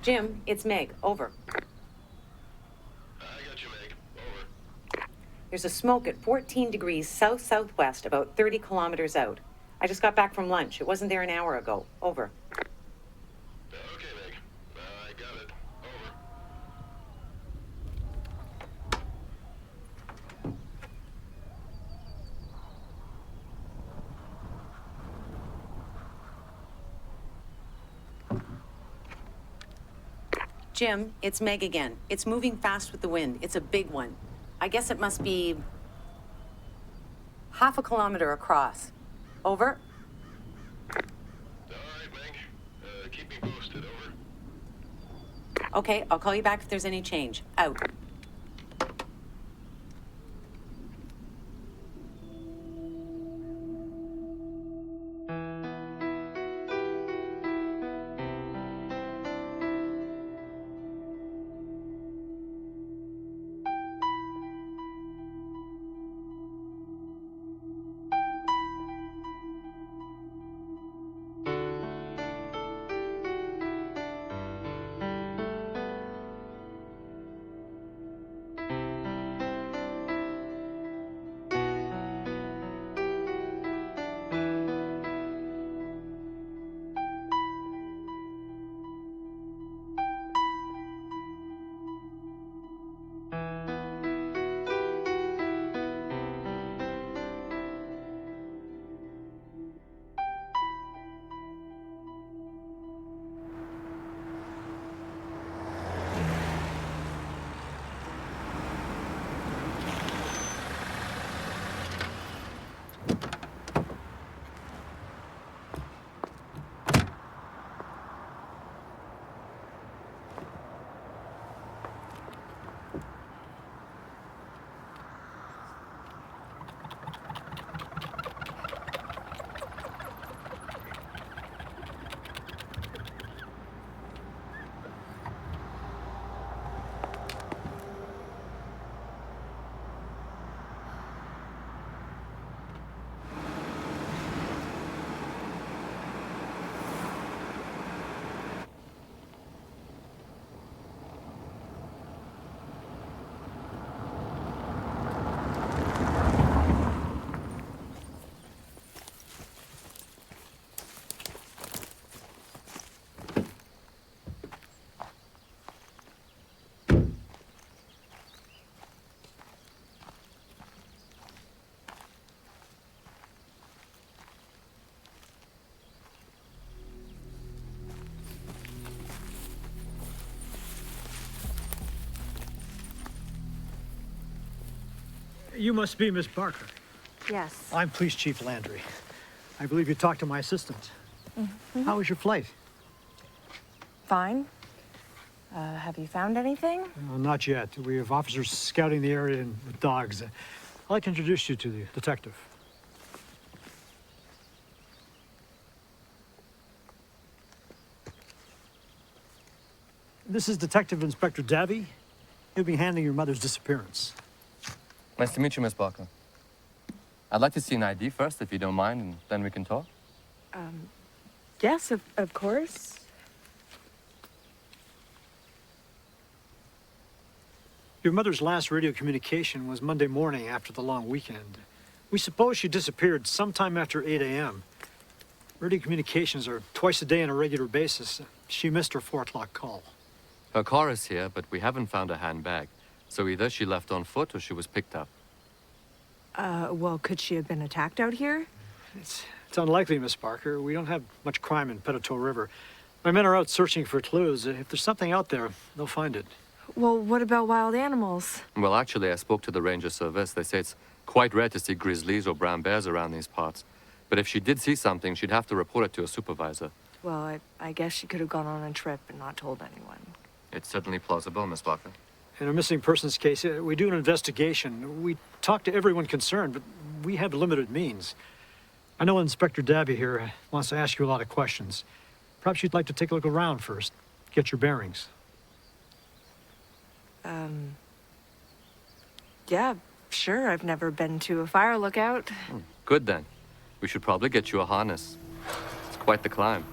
Jim, it's Meg. Over. I got you, Meg. Over. There's a smoke at 14 degrees south-southwest, about 30 kilometers out. I just got back from lunch. It wasn't there an hour ago. Over. Okay, Meg. I got it. Over. Jim, it's Meg again. It's moving fast with the wind. It's a big one. I guess it must be half a kilometer across. Over. All right, Meg. Keep me posted. Over. Okay, I'll call you back if there's any change. Out. You must be Miss Barker. Yes. I'm Police Chief Landry. I believe you talked to my assistant. Mm-hmm. How was your flight? Fine. Have you found anything? Not yet. We have officers scouting the area with dogs. I'd like to introduce you to the detective. This is Detective Inspector Davy. He'll be handling your mother's disappearance. Nice to meet you, Miss Barker. I'd like to see an ID first, if you don't mind, and then we can talk. Yes, of course. Your mother's last radio communication was Monday morning after the long weekend. We suppose she disappeared sometime after 8 a.m. Radio communications are twice a day on a regular basis. She missed her 4 o'clock call. Her car is here, but we haven't found her handbag. So either she left on foot or she was picked up. Well, could she have been attacked out here? It's unlikely, Miss Barker. We don't have much crime in Petito River. My men are out searching for clues. If there's something out there, they'll find it. Well, what about wild animals? Well, actually, I spoke to the ranger service. They say it's quite rare to see grizzlies or brown bears around these parts. But if she did see something, she'd have to report it to a supervisor. Well, I guess she could have gone on a trip and not told anyone. It's certainly plausible, Miss Barker. In a missing persons case, we do an investigation. We talk to everyone concerned, but we have limited means. I know Inspector Davy here wants to ask you a lot of questions. Perhaps you'd like to take a look around first, get your bearings. Yeah, sure. I've never been to a fire lookout. Good then. We should probably get you a harness. It's quite the climb.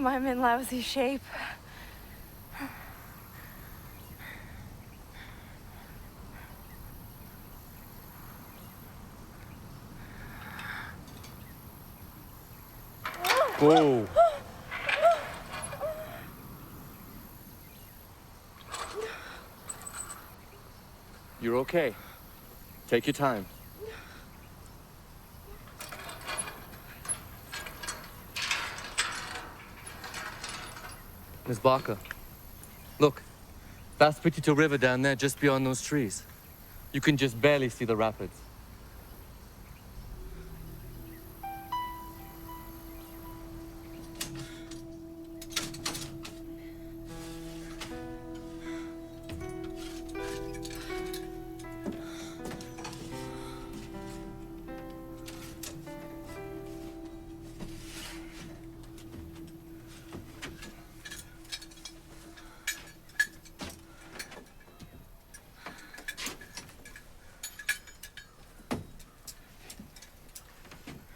Mom, I'm in lousy shape. Whoa. You're okay. Take your time. Miss Barker, look. That's Petito River down there, just beyond those trees. You can just barely see the rapids.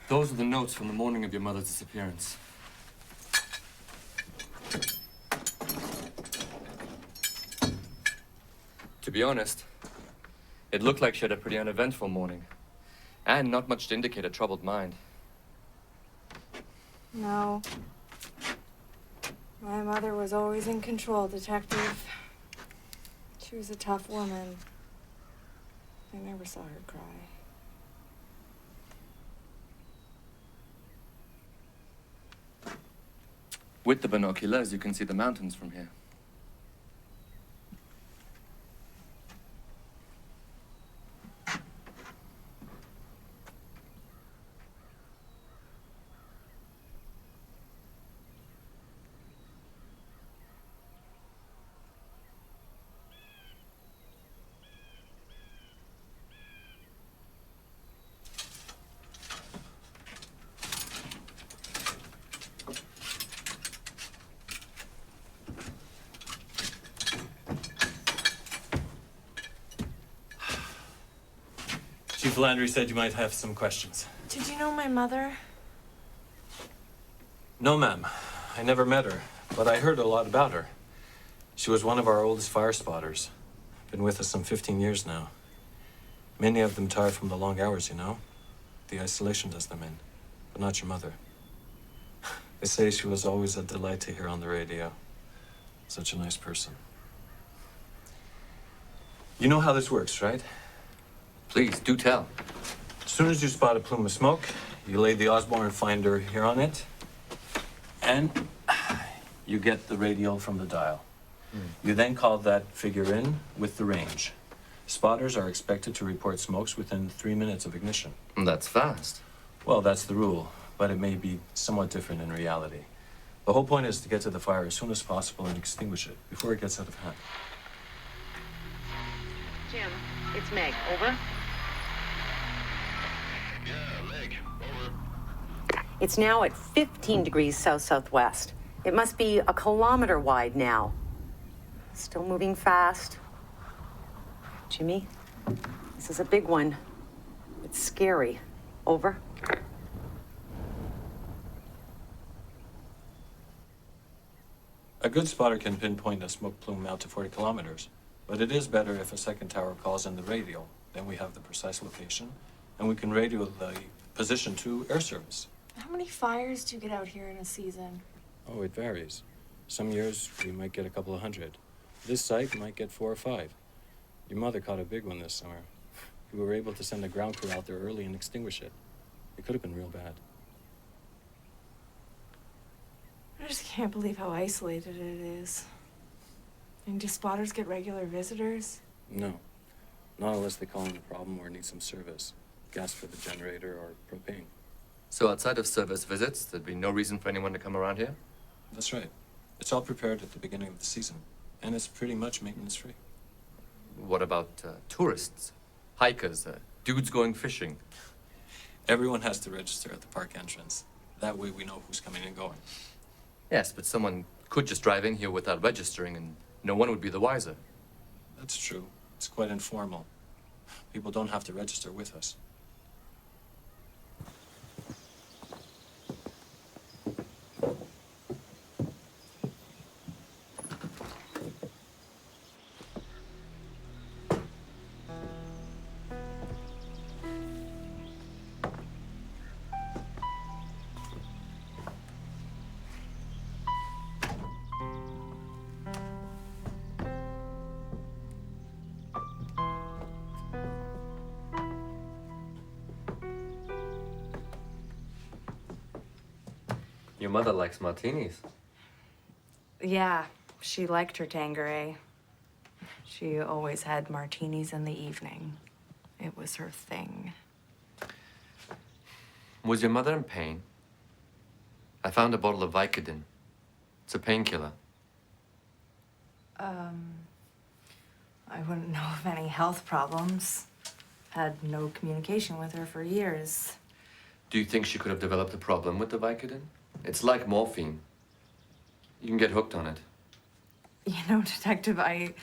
Those are the notes from the morning of your mother's disappearance. To be honest, it looked like she had a pretty uneventful morning, and not much to indicate a troubled mind. No. My mother was always in control, Detective. She was a tough woman. I never saw her cry. With the binoculars, you can see the mountains from here. Chief Landry said you might have some questions. Did you know my mother? No, ma'am. I never met her, but I heard a lot about her. She was one of our oldest fire spotters. Been with us some 15 years now. Many of them tired from the long hours, you know? The isolation does them in, but not your mother. They say she was always a delight to hear on the radio. Such a nice person. You know how this works, right? Please, do tell. As soon as you spot a plume of smoke, you lay the Osborne finder here on it, and you get the radial from the dial. You then call that figure in with the range. Spotters are expected to report smokes within 3 minutes of ignition. That's fast. Well, that's the rule, but it may be somewhat different in reality. The whole point is to get to the fire as soon as possible and extinguish it before it gets out of hand. Jim, it's Meg. Over. Yeah, Meg, over. It's now at 15 degrees south-southwest. It must be a kilometer wide now. Still moving fast. Jimmy, this is a big one. It's scary. Over. A good spotter can pinpoint a smoke plume out to 40 kilometers, but it is better if a second tower calls in the radial. Then we have the precise location, and we can radio the position to air service. How many fires do you get out here in a season? Oh, it varies. Some years we might get a couple of hundred. This site might get 4 or 5. Your mother caught a big one this summer. We were able to send a ground crew out there early and extinguish it. It could have been real bad. I just can't believe how isolated it is. And do spotters get regular visitors? No, not unless they call in a problem or need some service. Gas for the generator or propane. So outside of service visits, there'd be no reason for anyone to come around here? That's right. It's all prepared at the beginning of the season, and it's pretty much maintenance-free. What about tourists, hikers, dudes going fishing? Everyone has to register at the park entrance. That way we know who's coming and going. Yes, but someone could just drive in here without registering and no one would be the wiser. That's true. It's quite informal. People don't have to register with us. Your mother likes martinis. Yeah, she liked her Tanqueray. She always had martinis in the evening. It was her thing. Was your mother in pain? I found a bottle of Vicodin. It's a painkiller. I wouldn't know of any health problems. Had no communication with her for years. Do you think she could have developed a problem with the Vicodin? It's like morphine. You can get hooked on it. You know, Detective, I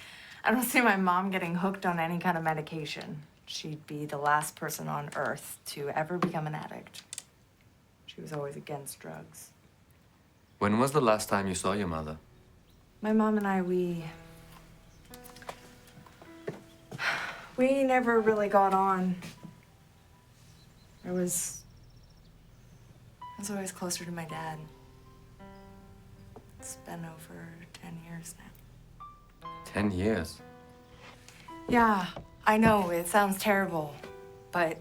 don't see my mom getting hooked on any kind of medication. She'd be the last person on earth to ever become an addict. She was always against drugs. When was the last time you saw your mother? My mom and I, we never really got on. I was always closer to my dad. It's been over 10 years now. 10 years. Yeah, I know, it sounds terrible, but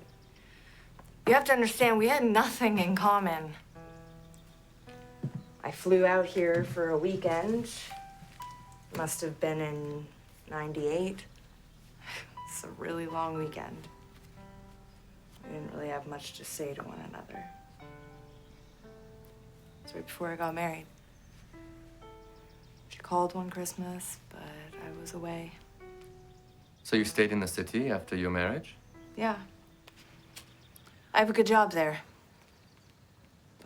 you have to understand, we had nothing in common. I flew out here for a weekend. Must have been in '98. It's a really long weekend. We didn't really have much to say to one another. It's right before I got married. She called one Christmas, but I was away. So you stayed in the city after your marriage? Yeah. I have a good job there.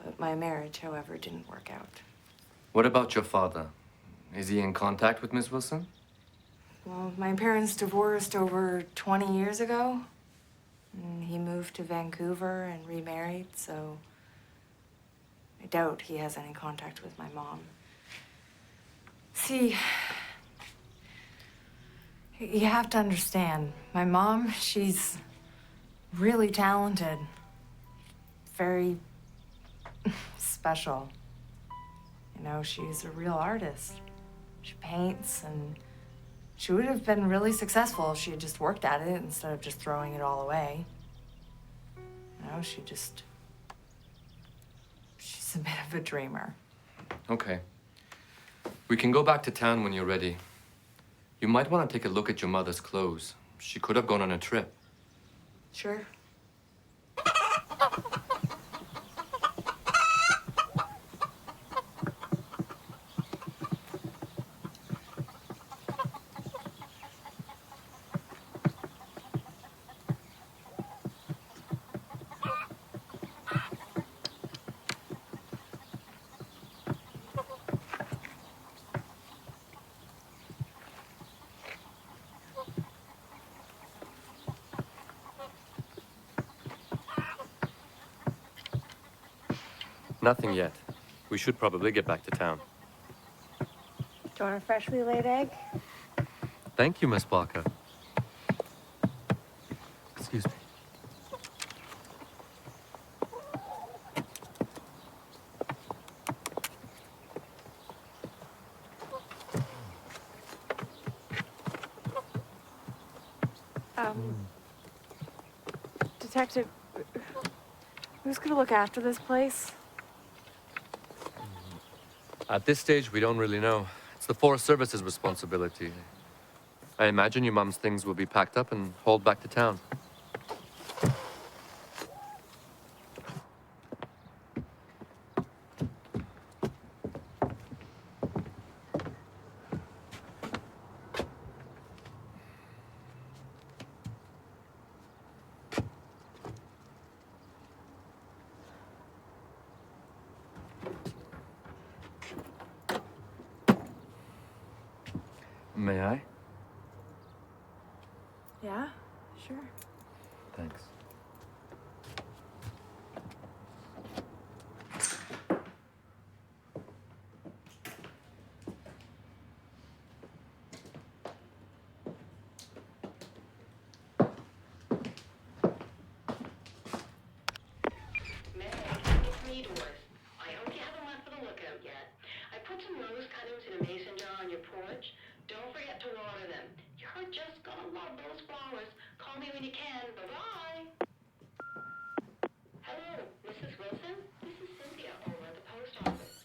But my marriage, however, didn't work out. What about your father? Is he in contact with Miss Wilson? Well, my parents divorced over 20 years ago. And he moved to Vancouver and remarried, so I doubt he has any contact with my mom. See, you have to understand, my mom, she's really talented, very special. You know, she's a real artist. She paints, and she would have been really successful if she had just worked at it instead of just throwing it all away. You know, she's a bit of a dreamer. Okay. We can go back to town when you're ready. You might want to take a look at your mother's clothes. She could have gone on a trip. Sure. Nothing yet. We should probably get back to town. Do you want a freshly laid egg? Thank you, Miss Barker. Excuse me. Detective, who's gonna look after this place? At this stage, we don't really know. It's the Forest Service's responsibility. I imagine your mom's things will be packed up and hauled back to town. May I? Yeah, sure. Thanks. Meg, it's me, Doris. I hope you haven't left for the lookout yet. I put some rose cuttings in a mason jar on your porch. Don't forget to water them. You're just gonna love those flowers. Call me when you can. Bye-bye. Hello, Mrs. Wilson? This is Cynthia over at the post office.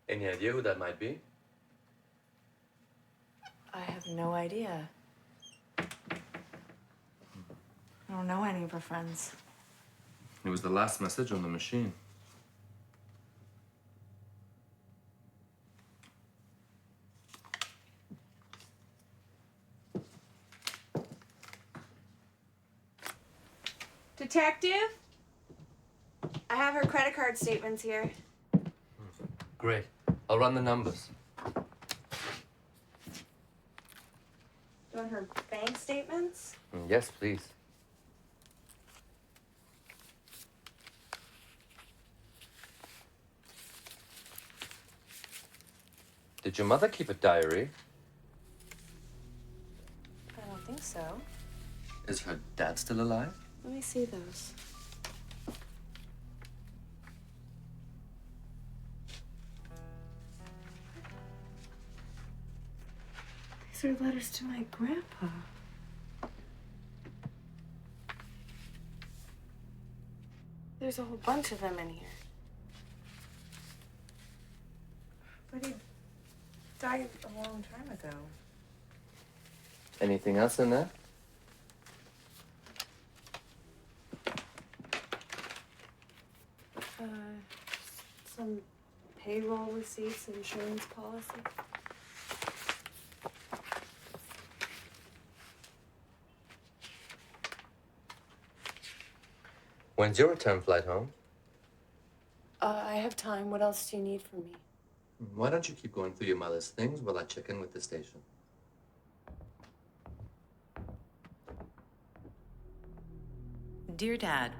Any idea who that might be? I have no idea. I don't know any of her friends. It was the last message on the machine. Detective? I have her credit card statements here. Great. I'll run the numbers. You want her bank statements? Yes, please. Did your mother keep a diary? I don't think so. Is her dad still alive? Let me see those. These are letters to my grandpa. There's a whole bunch of them in here. But he died a long time ago. Anything else in there? Some payroll receipts, insurance policy. When's your return flight home? I have time. What else do you need from me? Why don't you keep going through your mother's things while I check in with the station? Dear Dad,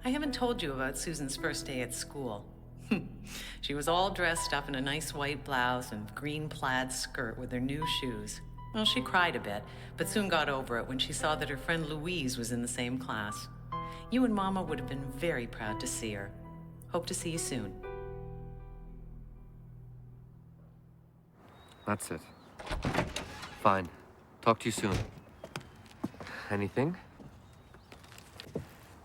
I haven't told you about Susan's first day at school. She was all dressed up in a nice white blouse and green plaid skirt with her new shoes. Well, she cried a bit, but soon got over it when she saw that her friend Louise was in the same class. You and Mama would have been very proud to see her. Hope to see you soon. That's it. Fine. Talk to you soon. Anything?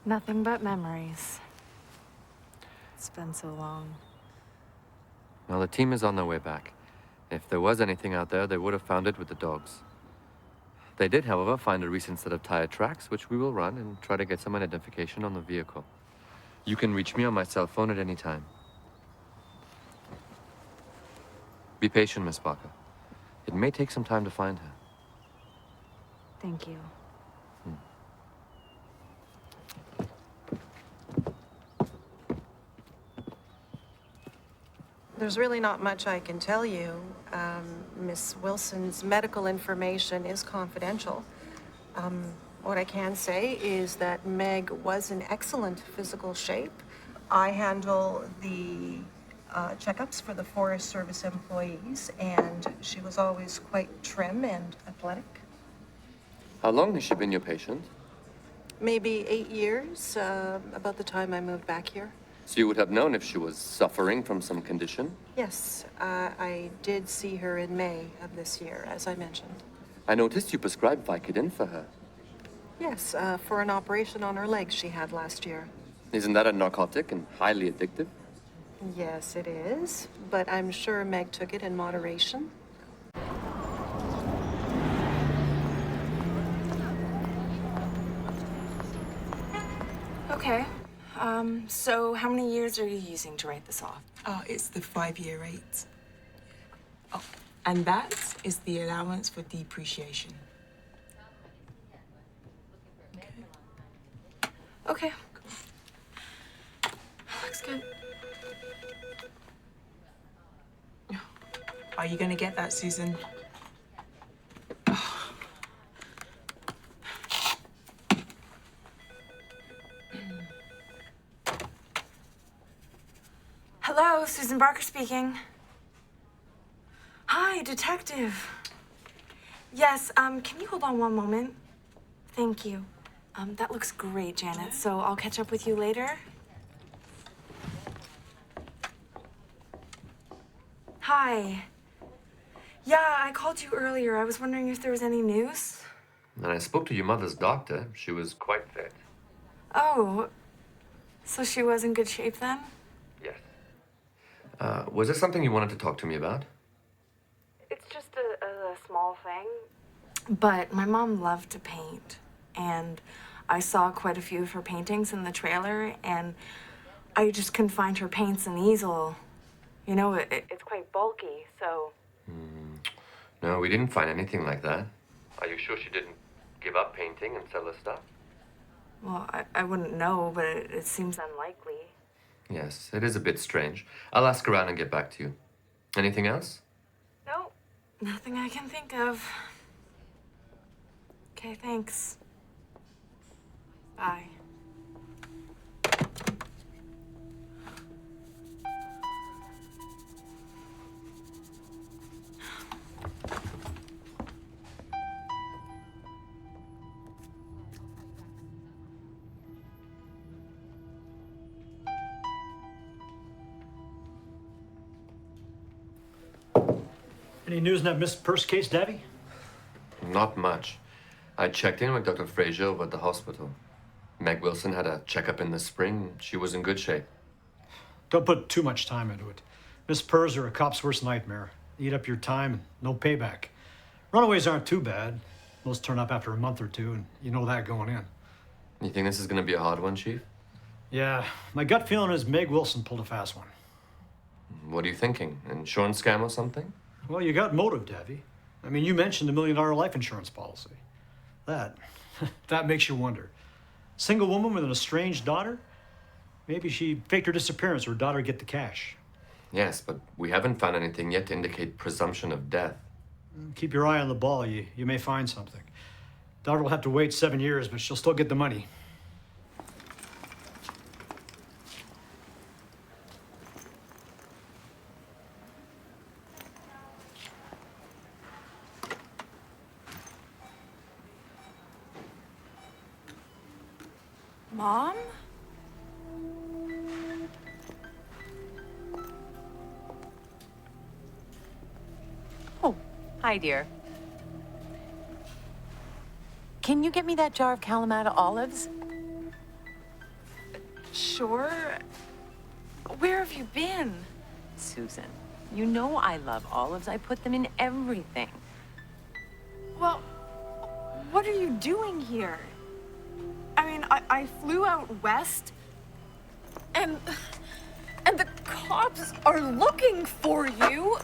Nothing but memories. It's been so long. Well, the team is on their way back. If there was anything out there, they would have found it with the dogs. They did, however, find a recent set of tire tracks, which we will run and try to get some identification on the vehicle. You can reach me on my cell phone at any time. Be patient, Miss Parker. It may take some time to find her. Thank you. There's really not much I can tell you. Miss Wilson's medical information is confidential. What I can say is that Meg was in excellent physical shape. I handle the checkups for the Forest Service employees, and she was always quite trim and athletic. How long has she been your patient? Maybe 8 years, about the time I moved back here. So you would have known if she was suffering from some condition? Yes, I did see her in May of this year, as I mentioned. I noticed you prescribed Vicodin for her. Yes, for an operation on her leg she had last year. Isn't that a narcotic and highly addictive? Yes, it is, but I'm sure Meg took it in moderation. Okay. So how many years are you using to write this off? Oh, it's the 5-year rate. Oh, and that is the allowance for depreciation. Okay. Looks good. Are you gonna get that, Susan? Hello, Susan Barker speaking. Hi, detective. Yes, can you hold on one moment? Thank you. That looks great, Janet, so I'll catch up with you later. Hi. Yeah, I called you earlier. I was wondering if there was any news. And I spoke to your mother's doctor. She was quite fit. Oh, so she was in good shape then? Yes. Was there something you wanted to talk to me about? It's just a small thing. But my mom loved to paint, and I saw quite a few of her paintings in the trailer, and I just couldn't find her paints and easel. You know, it's quite bulky, so... No, we didn't find anything like that. Are you sure she didn't give up painting and sell her stuff? Well, I wouldn't know, but it seems unlikely. Yes, it is a bit strange. I'll ask around and get back to you. Anything else? No, nothing I can think of. Okay, thanks. Bye. Any news in that missed purse case, Davy? Not much. I checked in with Dr. Frazier over at the hospital. Meg Wilson had a checkup in the spring. She was in good shape. Don't put too much time into it. Missed purrs are a cop's worst nightmare. Eat up your time and no payback. Runaways aren't too bad. Most turn up after a month or two, and you know that going in. You think this is going to be a hard one, Chief? Yeah, my gut feeling is Meg Wilson pulled a fast one. What are you thinking? Insurance scam or something? Well, you got motive, Davy. I mean, you mentioned the $1 million life insurance policy. That makes you wonder. Single woman with an estranged daughter? Maybe she faked her disappearance so her daughter would get the cash. Yes, but we haven't found anything yet to indicate presumption of death. Keep your eye on the ball. You may find something. Daughter will have to wait 7 years, but she'll still get the money. Mom? Oh, hi, dear. Can you get me that jar of Kalamata olives? Sure. Where have you been? Susan, you know I love olives. I put them in everything. Well, what are you doing here? I mean, I flew out west, and the cops are looking for you.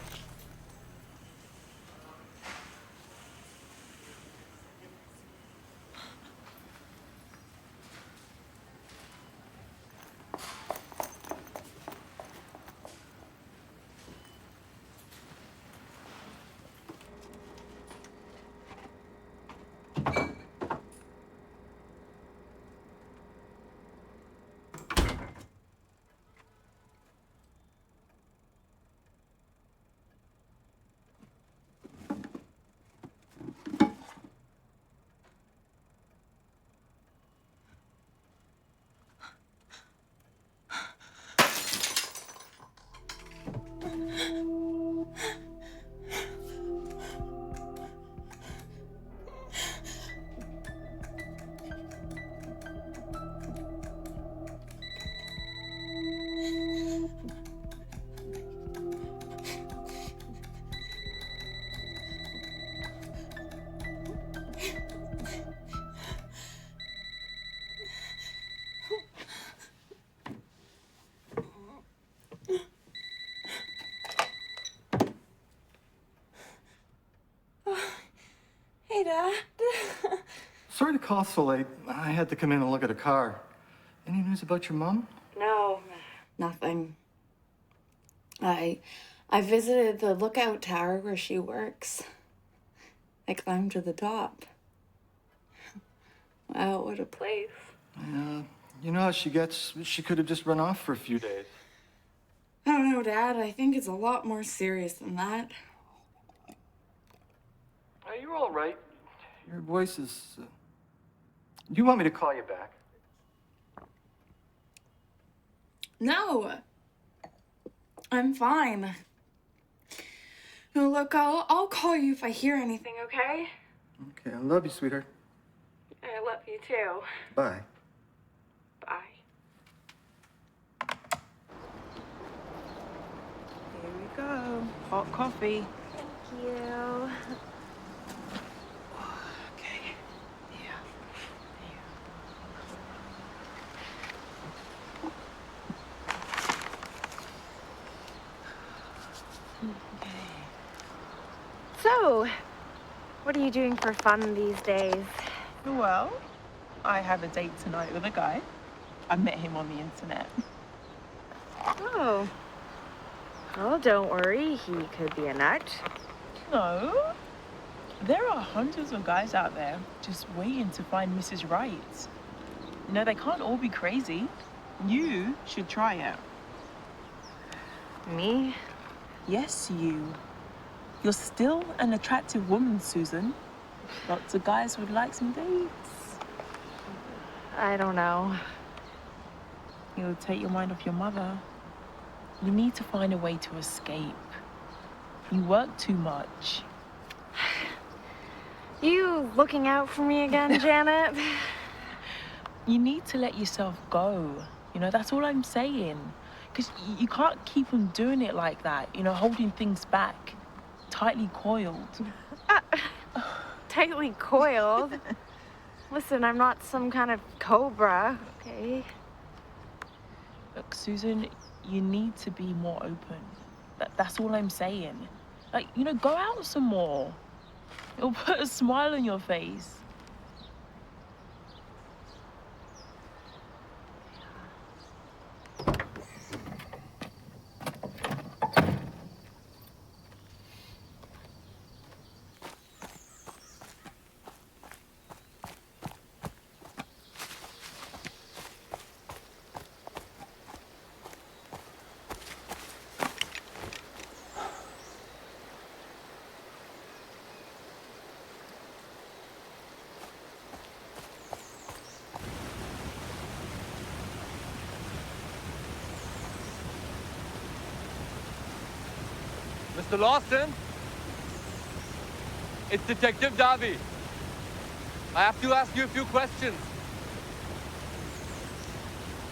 Hey, Dad. Sorry to call so late. I had to come in and look at a car. Any news about your mom? No, nothing. I visited the lookout tower where she works. I climbed to the top. Wow, what a place. Yeah, you know how she gets. She could have just run off for a few days. I don't know, Dad. I think it's a lot more serious than that. Are you all right? Your voice is... Do you want me to call you back? No. I'm fine. No, look, I'll call you if I hear anything, okay? Okay, I love you, sweetheart. I love you too. Bye. Bye. Hot coffee. Thank you. Okay. Yeah. So, what are you doing for fun these days? Well, I have a date tonight with a guy. I met him on the internet. Oh. Well, don't worry. He could be a nut. No. There are hundreds of guys out there just waiting to find Mrs. Right. You know, they can't all be crazy. You should try it. Me? Yes, you. You're still an attractive woman, Susan. Lots of guys would like some dates. I don't know. You'll take your mind off your mother. You need to find a way to escape. You work too much. You looking out for me again, Janet? You need to let yourself go. You know, that's all I'm saying. Because you can't keep on doing it like that, you know, holding things back, tightly coiled. Tightly coiled? Listen, I'm not some kind of cobra, okay? Look, Susan, you need to be more open. That's all I'm saying. Like, you know, go out some more. It'll put a smile on your face. Mr. Lawson? It's Detective Darby. I have to ask you a few questions.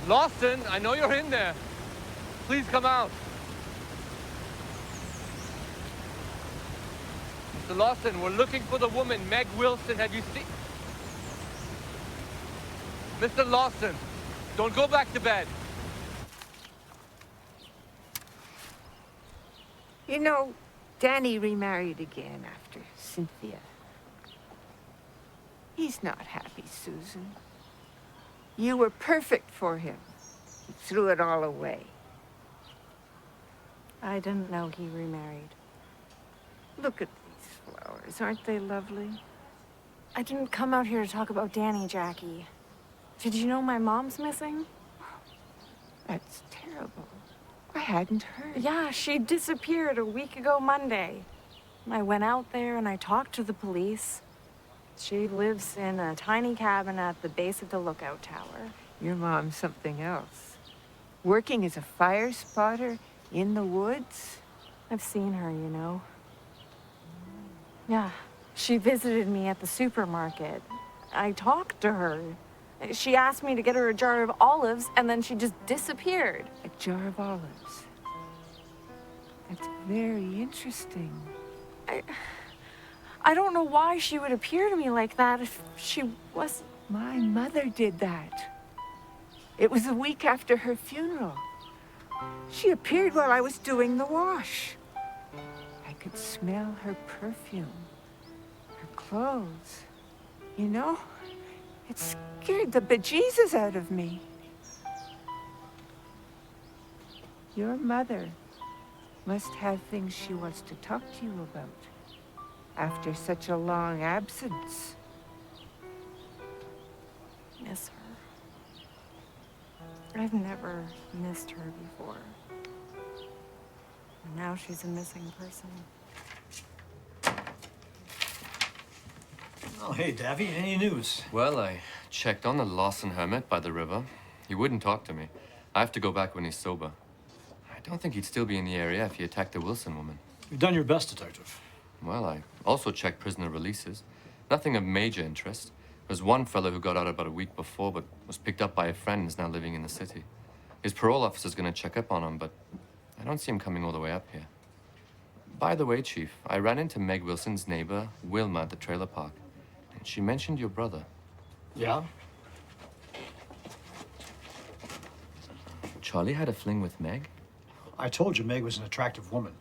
Lawson, I know you're in there. Please come out. Mr. Lawson, we're looking for the woman, Meg Wilson. Have you seen... Mr. Lawson, don't go back to bed. You know, Danny remarried again after Cynthia. He's not happy, Susan. You were perfect for him. He threw it all away. I didn't know he remarried. Look at these flowers. Aren't they lovely? I didn't come out here to talk about Danny, Jackie. Did you know my mom's missing? That's terrible. I hadn't heard. Yeah, she disappeared a week ago Monday. I went out there and I talked to the police. She lives in a tiny cabin at the base of the lookout tower. Your mom's something else. Working as a fire spotter in the woods? I've seen her, you know. Yeah, she visited me at the supermarket. I talked to her. She asked me to get her a jar of olives, and then she just disappeared. A jar of olives. That's very interesting. I don't know why she would appear to me like that if she wasn't. My mother did that. It was a week after her funeral. She appeared while I was doing the wash. I could smell her perfume, her clothes. You know, it scared the bejesus out of me. Your mother must have things she wants to talk to you about after such a long absence. Miss her. I've never missed her before. And now she's a missing person. Oh, hey, Davy, any news? Well, I checked on the Lawson hermit by the river. He wouldn't talk to me. I have to go back when he's sober. I don't think he'd still be in the area if he attacked the Wilson woman. You've done your best, Detective. Well, I also checked prisoner releases. Nothing of major interest. There's one fellow who got out about a week before, but was picked up by a friend and is now living in the city. His parole officer's gonna check up on him, but I don't see him coming all the way up here. By the way, Chief, I ran into Meg Wilson's neighbor, Wilma, at the trailer park. And she mentioned your brother. Yeah? Charlie had a fling with Meg? I told you Meg was an attractive woman.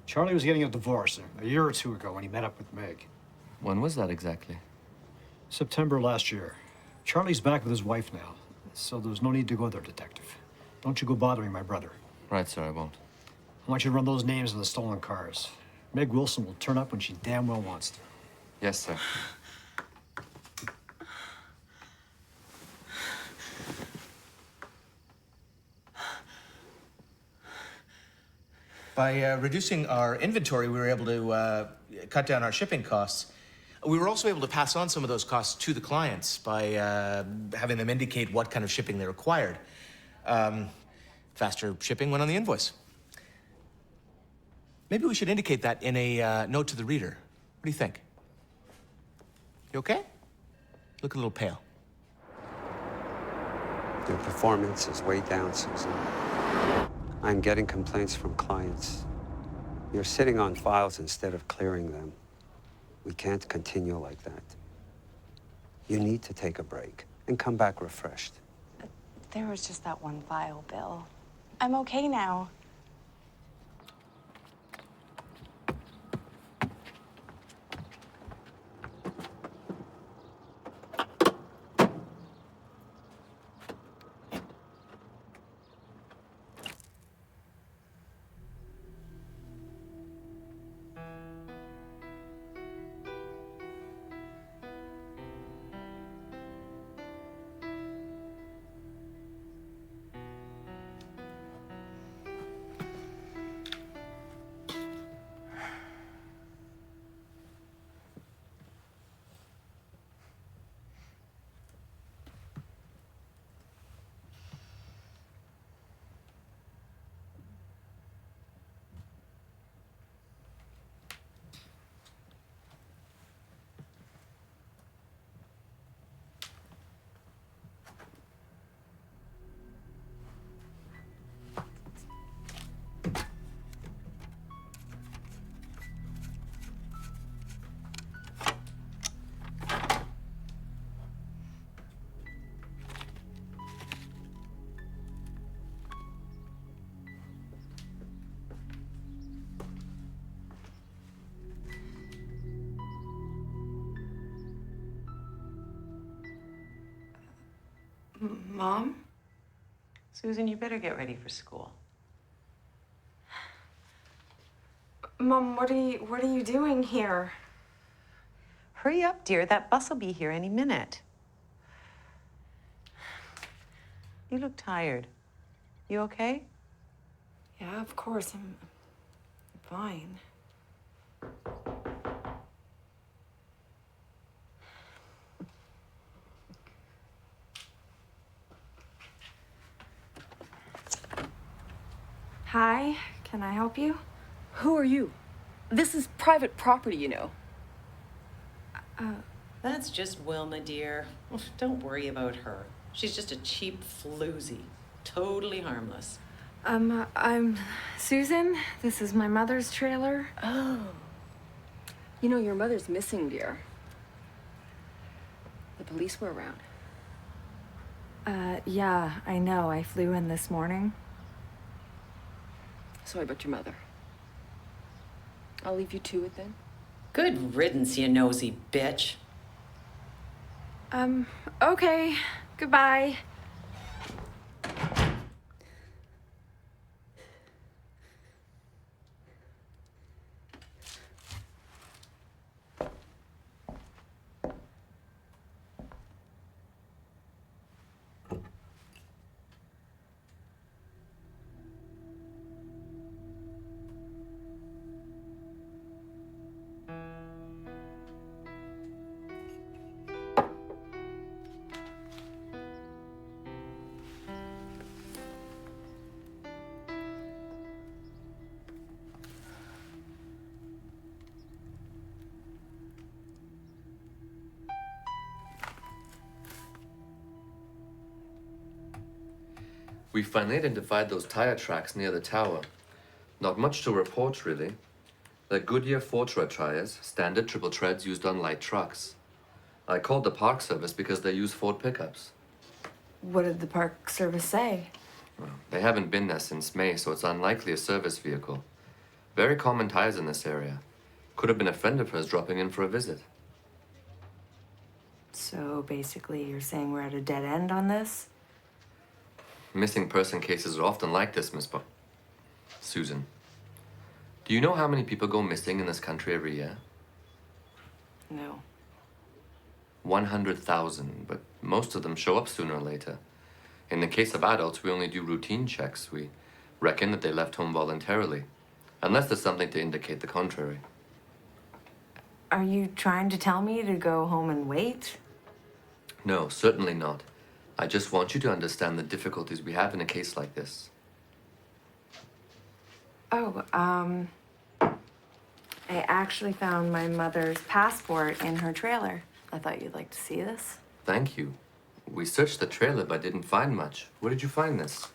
Charlie was getting a divorce a year or two ago when he met up with Meg. When was that exactly? September last year. Charlie's back with his wife now, so there's no need to go there, Detective. Don't you go bothering my brother. Right, sir, I won't. I want you to run those names on the stolen cars. Meg Wilson will turn up when she damn well wants to. Yes, sir. By reducing our inventory, we were able to cut down our shipping costs. We were also able to pass on some of those costs to the clients by having them indicate what kind of shipping they required. Faster shipping went on the invoice. Maybe we should indicate that in a note to the reader. What do you think? You okay? Look a little pale. Your performance is way down, Susan. I'm getting complaints from clients. You're sitting on files instead of clearing them. We can't continue like that. You need to take a break and come back refreshed. There was just that one file, Bill. I'm okay now. Mom? Susan, you better get ready for school. Mom, what are you doing here? Hurry up, dear. That bus will be here any minute. You look tired. You okay? Yeah, of course. I'm fine. Hi, can I help you? Who are you? This is private property, you know. That's just Wilma, dear. Don't worry about her. She's just a cheap floozy. Totally harmless. I'm Susan. This is my mother's trailer. Oh. You know, your mother's missing, dear. The police were around. Yeah, I know. I flew in this morning. Sorry about your mother. I'll leave you to it then. Good riddance, you nosy bitch. Okay. Goodbye. We finally identified those tire tracks near the tower. Not much to report, really. They're Goodyear 4-tread tires, standard triple treads used on light trucks. I called the Park Service because they use Ford pickups. What did the Park Service say? Well, they haven't been there since May, so it's unlikely a service vehicle. Very common tires in this area. Could have been a friend of hers dropping in for a visit. So basically, you're saying we're at a dead end on this? Missing person cases are often like this, Susan. Do you know how many people go missing in this country every year? No. 100,000, but most of them show up sooner or later. In the case of adults, we only do routine checks. We reckon that they left home voluntarily, unless there's something to indicate the contrary. Are you trying to tell me to go home and wait? No, certainly not. I just want you to understand the difficulties we have in a case like this. Oh, I actually found my mother's passport in her trailer. I thought you'd like to see this. Thank you. We searched the trailer but didn't find much. Where did you find this?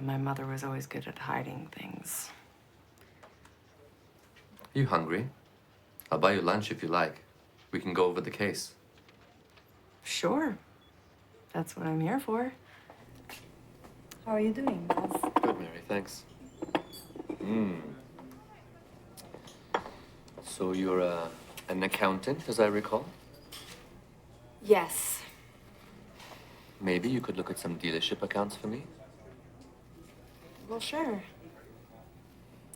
My mother was always good at hiding things. You hungry? I'll buy you lunch if you like. We can go over the case. Sure. That's what I'm here for. How are you doing, Beth? Good, Mary, thanks. So you're an accountant, as I recall? Yes. Maybe you could look at some dealership accounts for me? Well, sure.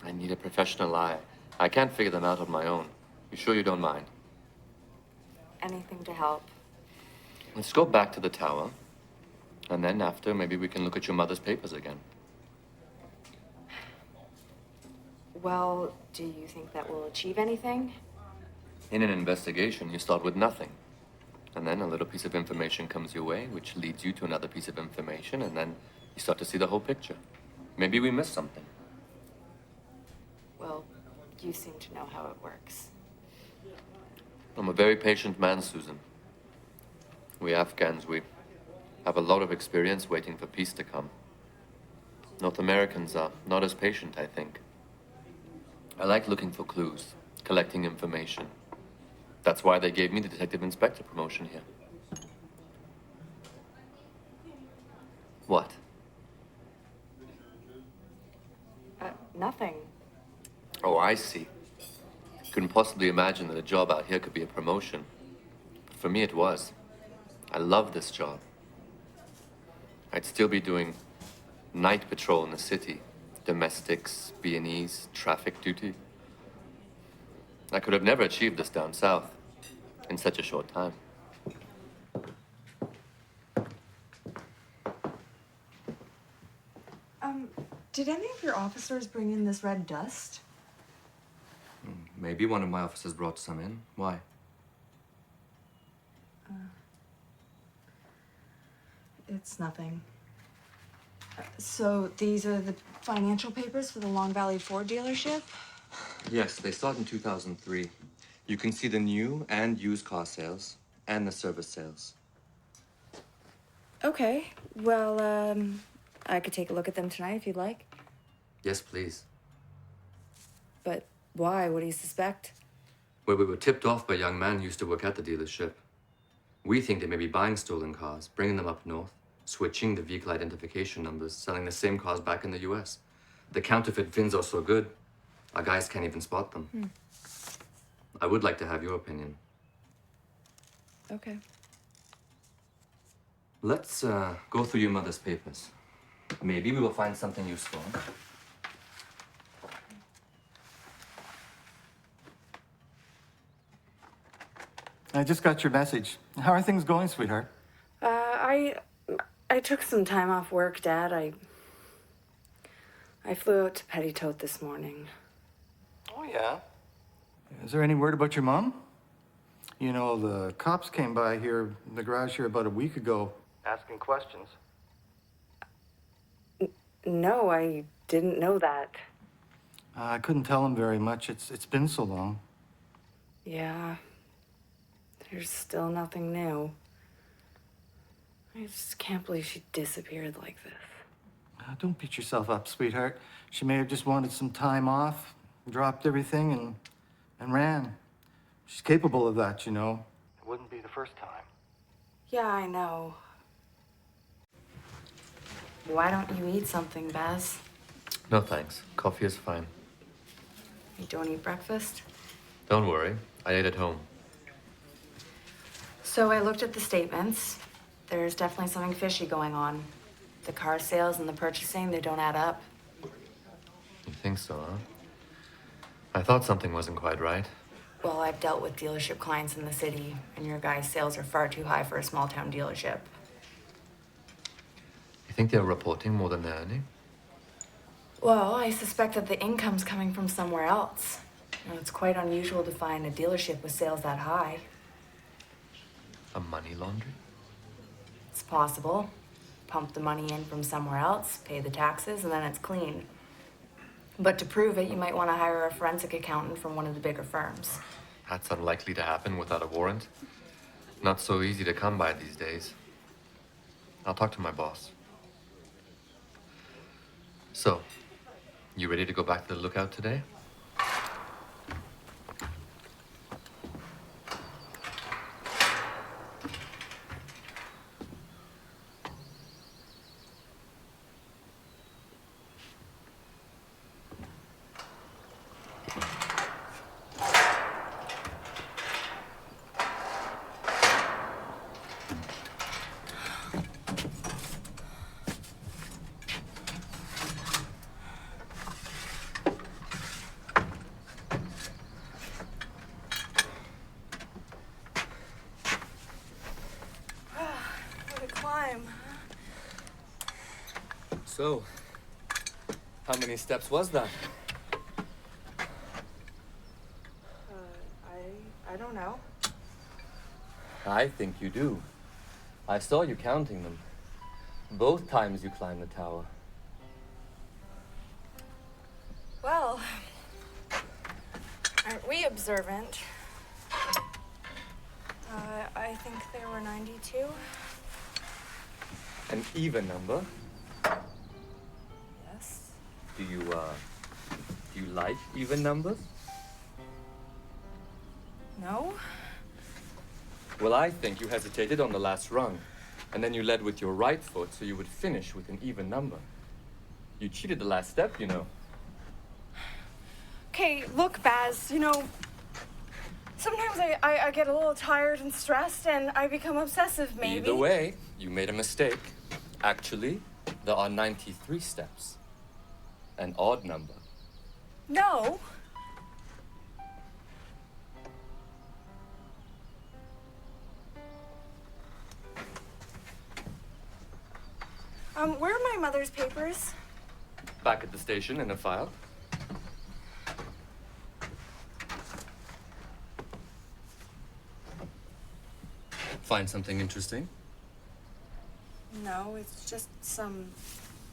I need a professional eye. I can't figure them out on my own. You sure you don't mind? Anything to help. Let's go back to the tower. And then after, maybe we can look at your mother's papers again. Well, do you think that will achieve anything? In an investigation, you start with nothing. And then a little piece of information comes your way, which leads you to another piece of information, and then you start to see the whole picture. Maybe we missed something. Well, you seem to know how it works. I'm a very patient man, Susan. We Afghans, we have a lot of experience waiting for peace to come. North Americans are not as patient, I think. I like looking for clues, collecting information. That's why they gave me the detective inspector promotion here. What? Nothing. Oh, I see. Couldn't possibly imagine that a job out here could be a promotion. But for me, it was. I love this job. I'd still be doing night patrol in the city, domestics, B&Es, traffic duty. I could have never achieved this down south in such a short time. Did any of your officers bring in this red dust? Maybe one of my officers brought some in. Why? It's nothing. So these are the financial papers for the Long Valley Ford dealership? Yes, they start in 2003. You can see the new and used car sales and the service sales. Okay. Well, I could take a look at them tonight if you'd like. Yes, please. But why? What do you suspect? Well, we were tipped off by a young man who used to work at the dealership. We think they may be buying stolen cars, bringing them up north, switching the vehicle identification numbers, selling the same cars back in the US. The counterfeit VINs are so good, our guys can't even spot them. I would like to have your opinion. Okay. Let's go through your mother's papers. Maybe we will find something useful. I just got your message. How are things going, sweetheart? I took some time off work, Dad. I flew out to Petitot this morning. Oh, yeah? Is there any word about your mom? You know, the cops came by here, in the garage here about a week ago, asking questions. No, I didn't know that. I couldn't tell them very much. It's been so long. Yeah. There's still nothing new. I just can't believe she disappeared like this. Don't beat yourself up, sweetheart. She may have just wanted some time off. dropped everything and ran. She's capable of that, you know. It wouldn't be the first time. Yeah, I know. Why don't you eat something, Baz? No thanks. Coffee is fine. You don't eat breakfast? Don't worry. I ate at home. So I looked at the statements. There's definitely something fishy going on. The car sales and the purchasing, they don't add up. You think so, huh? I thought something wasn't quite right. Well, I've dealt with dealership clients in the city, and your guys' sales are far too high for a small-town dealership. You think they're reporting more than they're earning? Well, I suspect that the income's coming from somewhere else. You know, it's quite unusual to find a dealership with sales that high. A money laundry? It's possible. Pump the money in from somewhere else, pay the taxes, and then it's clean. But to prove it, you might want to hire a forensic accountant from one of the bigger firms. That's unlikely to happen without a warrant. Not so easy to come by these days. I'll talk to my boss. So, you ready to go back to the lookout today? So, how many steps was that? I don't know. I think you do. I saw you counting them. Both times you climbed the tower. Well, aren't we observant? I think there were 92. An even number. Yes. Do you like even numbers? No? Well, I think you hesitated on the last rung, and then you led with your right foot so you would finish with an even number. You cheated the last step, you know. Okay, look, Baz, you know, sometimes I get a little tired and stressed and I become obsessive, maybe. Either way, you made a mistake. Actually, there are 93 steps. An odd number. No. Where are my mother's papers? Back at the station in a file. Find something interesting? No, it's just some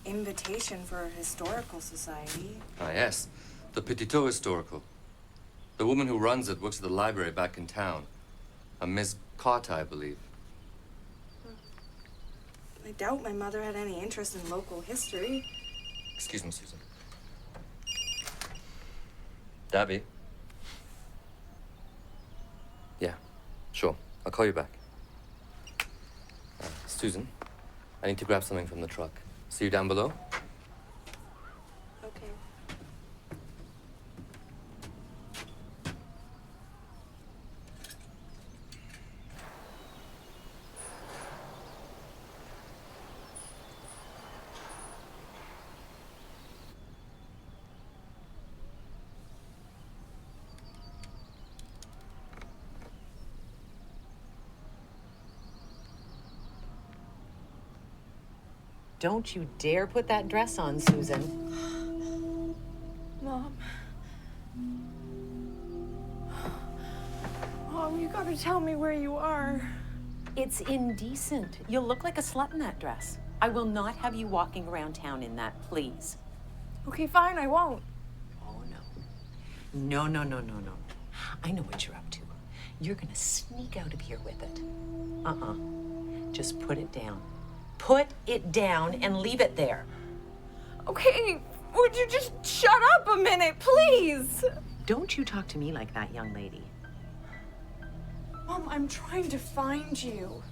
invitation for a historical society. Ah, yes. The Petitot Historical. The woman who runs it works at the library back in town. A Miss Carter, I believe. I doubt my mother had any interest in local history. Excuse me, Susan. Davy? Yeah, sure. I'll call you back. Susan, I need to grab something from the truck. See you down below? Okay. Don't you dare put that dress on, Susan. Mom. Mom, you gotta tell me where you are. It's indecent. You'll look like a slut in that dress. I will not have you walking around town in that, please. Okay, fine, I won't. Oh, no. No. I know what you're up to. You're gonna sneak out of here with it. Just put it down. Put it down and leave it there. Okay, Would you just shut up a minute, please? Don't you talk to me like that, young lady. Mom, I'm trying to find you.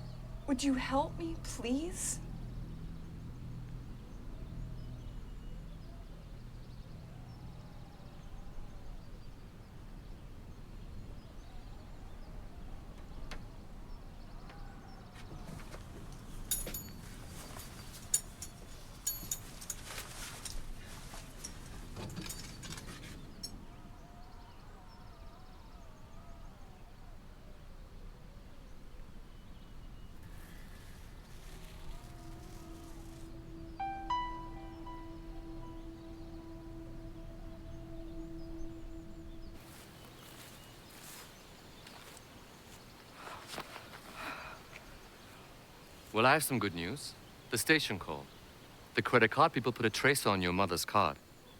Would you help me, please? Well, I have some good news. The station called. The credit card people put a trace on your mother's card.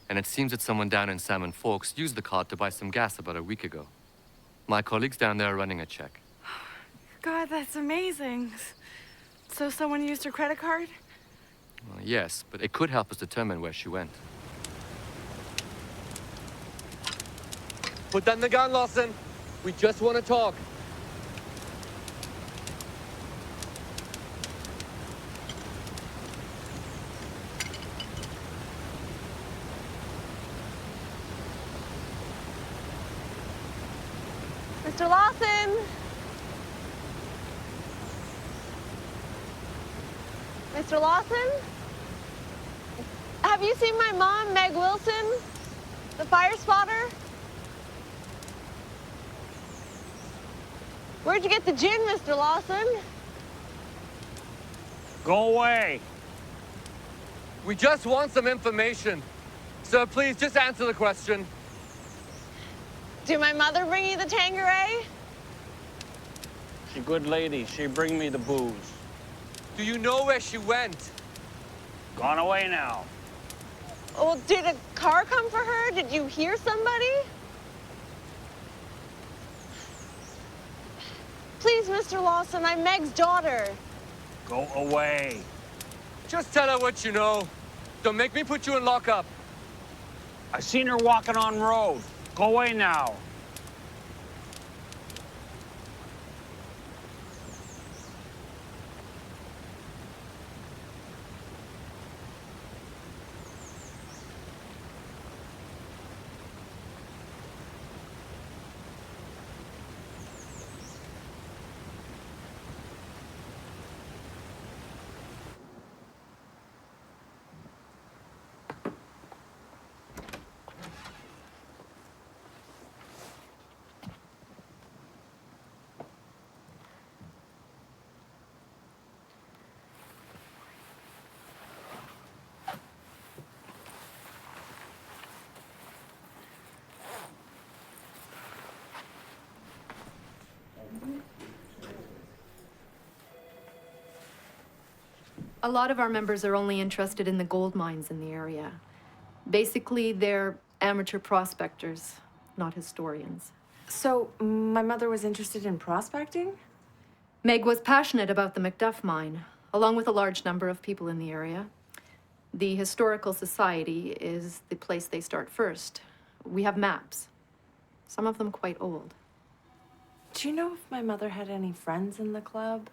And it seems that someone down in Salmon Forks used the card to buy some gas about a week ago. My colleagues down there are running a check. God, that's amazing. So someone used her credit card? Well, yes, but it could help us determine where she went. Put down the gun, Lawson. We just want to talk. Mr. Lawson! Mr. Lawson? Have you seen my mom, Meg Wilson? The fire spotter? Where'd you get the gin, Mr. Lawson? Go away. We just want some information. Sir, please just answer the question. Did my mother bring you the Tanqueray? She good lady. She bring me the booze. Do you know where she went? Gone away now. Well, did a car come for her? Did you hear somebody? Please, Mr. Lawson, I'm Meg's daughter. Go away. Just tell her what you know. Don't make me put you in lockup. I seen her walking on road. Go away now. A lot of our members are only interested in the gold mines in the area. Basically, they're amateur prospectors, not historians. So, my mother was interested in prospecting? Meg was passionate about the McDuff mine, along with a large number of people in the area. The Historical Society is the place they start first. We have maps, some of them quite old. Do you know if my mother had any friends in the club?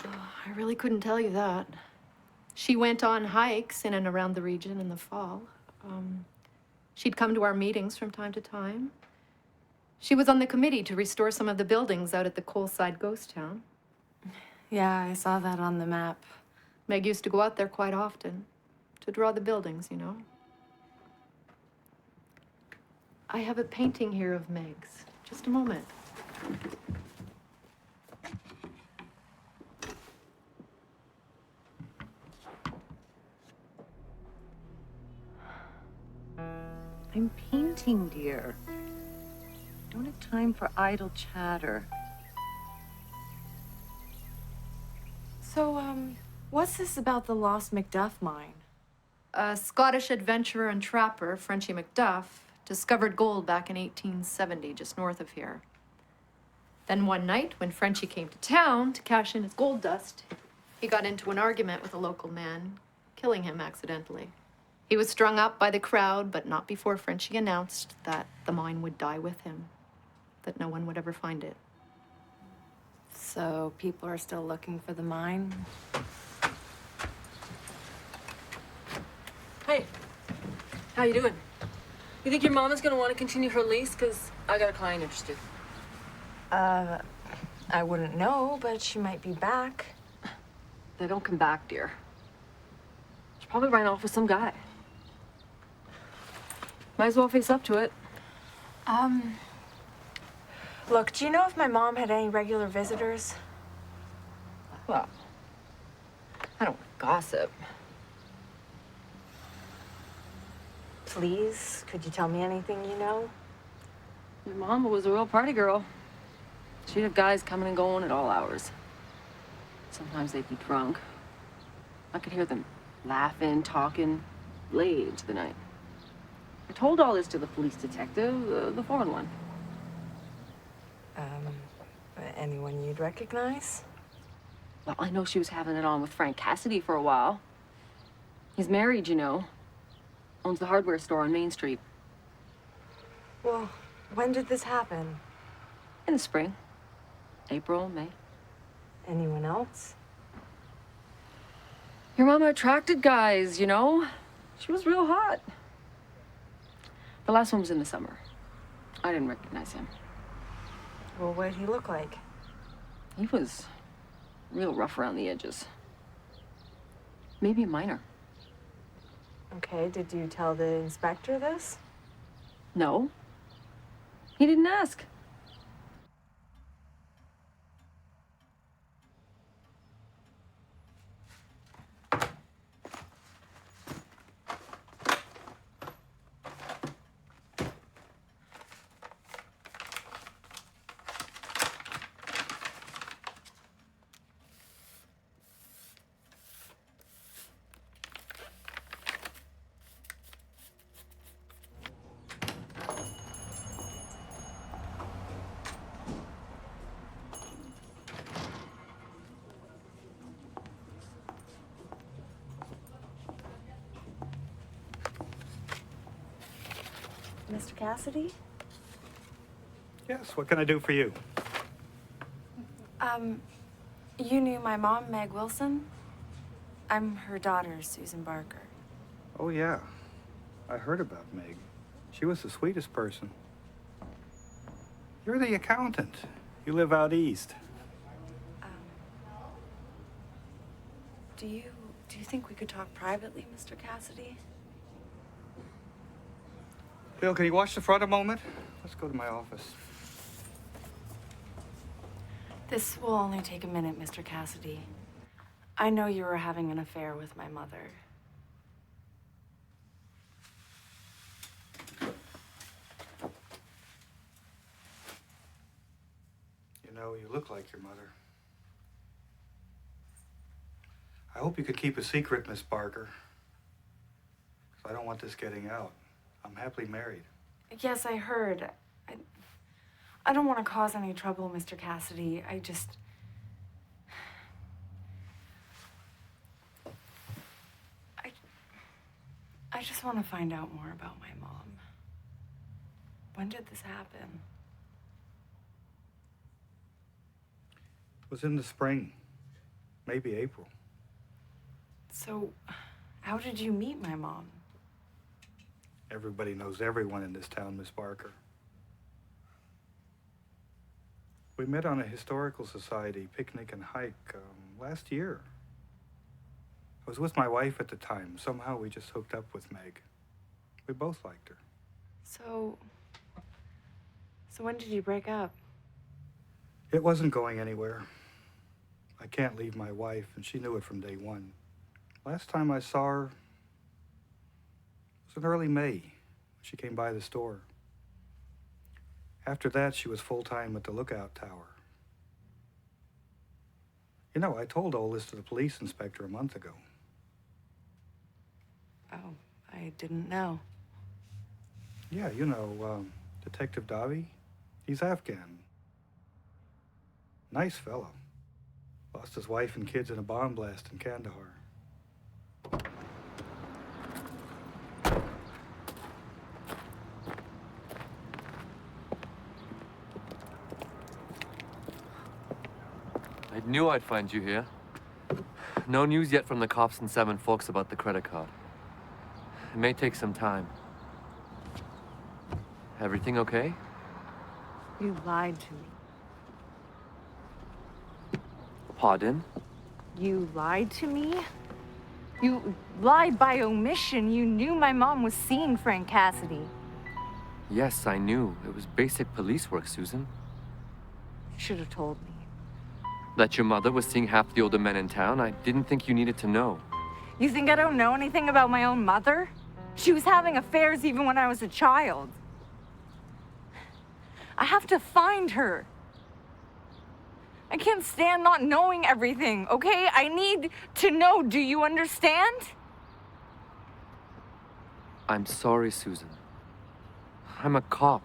Oh, I really couldn't tell you that. She went on hikes in and around the region in the fall. She'd come to our meetings from time to time. She was on the committee to restore some of the buildings out at the Coalside ghost town. Yeah, I saw that on the map. Meg used to go out there quite often to draw the buildings, you know. I have a painting here of Meg's. Just a moment. I'm painting, dear. Don't have time for idle chatter. So, what's this about the lost McDuff mine? A Scottish adventurer and trapper, Frenchie McDuff, discovered gold back in 1870, just north of here. Then one night, when Frenchie came to town to cash in his gold dust, he got into an argument with a local man, killing him accidentally. He was strung up by the crowd, but not before Frenchie announced that the mine would die with him, that no one would ever find it. So people are still looking for the mine? Hey, how you doing? You think your mom is gonna want to continue her lease? Because I got a client interested. I wouldn't know, but she might be back. They don't come back, dear. She probably ran off with some guy. Might as well face up to it. Look, do you know if my mom had any regular visitors? Well, I don't gossip. Please, could you tell me anything you know? Your mama was a real party girl. She'd have guys coming and going at all hours. Sometimes they'd be drunk. I could hear them laughing, talking, late into the night. I told all this to the police detective, the foreign one. Anyone you'd recognize? Well, I know she was having it on with Frank Cassidy for a while. He's married, you know. Owns the hardware store on Main Street. Well, when did this happen? In the spring. April, May. Anyone else? Your mama attracted guys, you know? She was real hot. The last one was in the summer. I didn't recognize him. Well, what did he look like? He was real rough around the edges. Maybe a minor. Okay, did you tell the inspector this? No. He didn't ask. Mr. Cassidy? Yes, what can I do for you? You knew my mom, Meg Wilson? I'm her daughter, Susan Barker. Oh, yeah. I heard about Meg. She was the sweetest person. You're the accountant. You live out east. Do you think we could talk privately, Mr. Cassidy? Bill, can you watch the front a moment? Let's go to my office. This will only take a minute, Mr. Cassidy. I know you were having an affair with my mother. You know, you look like your mother. I hope you could keep a secret, Miss Barker. 'Cause I don't want this getting out. I'm happily married. Yes, I heard. I don't want to cause any trouble, Mr. Cassidy. I just want to find out more about my mom. When did this happen? It was in the spring, maybe April. So, how did you meet my mom? Everybody knows everyone in this town, Miss Barker. We met on a historical society picnic and hike last year. I was with my wife at the time. Somehow we just hooked up with Meg. We both liked her. So when did you break up? It wasn't going anywhere. I can't leave my wife, and she knew it from day one. Last time I saw her was in early May, when she came by the store. After that, she was full-time at the lookout tower. You know, I told all this to the police inspector a month ago. Oh, I didn't know. Yeah, you know, Detective Davi. He's Afghan. Nice fellow. Lost his wife and kids in a bomb blast in Kandahar. knew I'd find you here. No news yet from the cops in Seven Forks about the credit card. It may take some time. Everything okay? You lied to me. Pardon? You lied to me? You lied by omission. You knew my mom was seeing Frank Cassidy. Yes, I knew. It was basic police work, Susan. You should have told me. That your mother was seeing half the older men in town, I didn't think you needed to know. You think I don't know anything about my own mother? She was having affairs even when I was a child. I have to find her. I can't stand not knowing everything, okay? I need to know. Do you understand? I'm sorry, Susan. I'm a cop.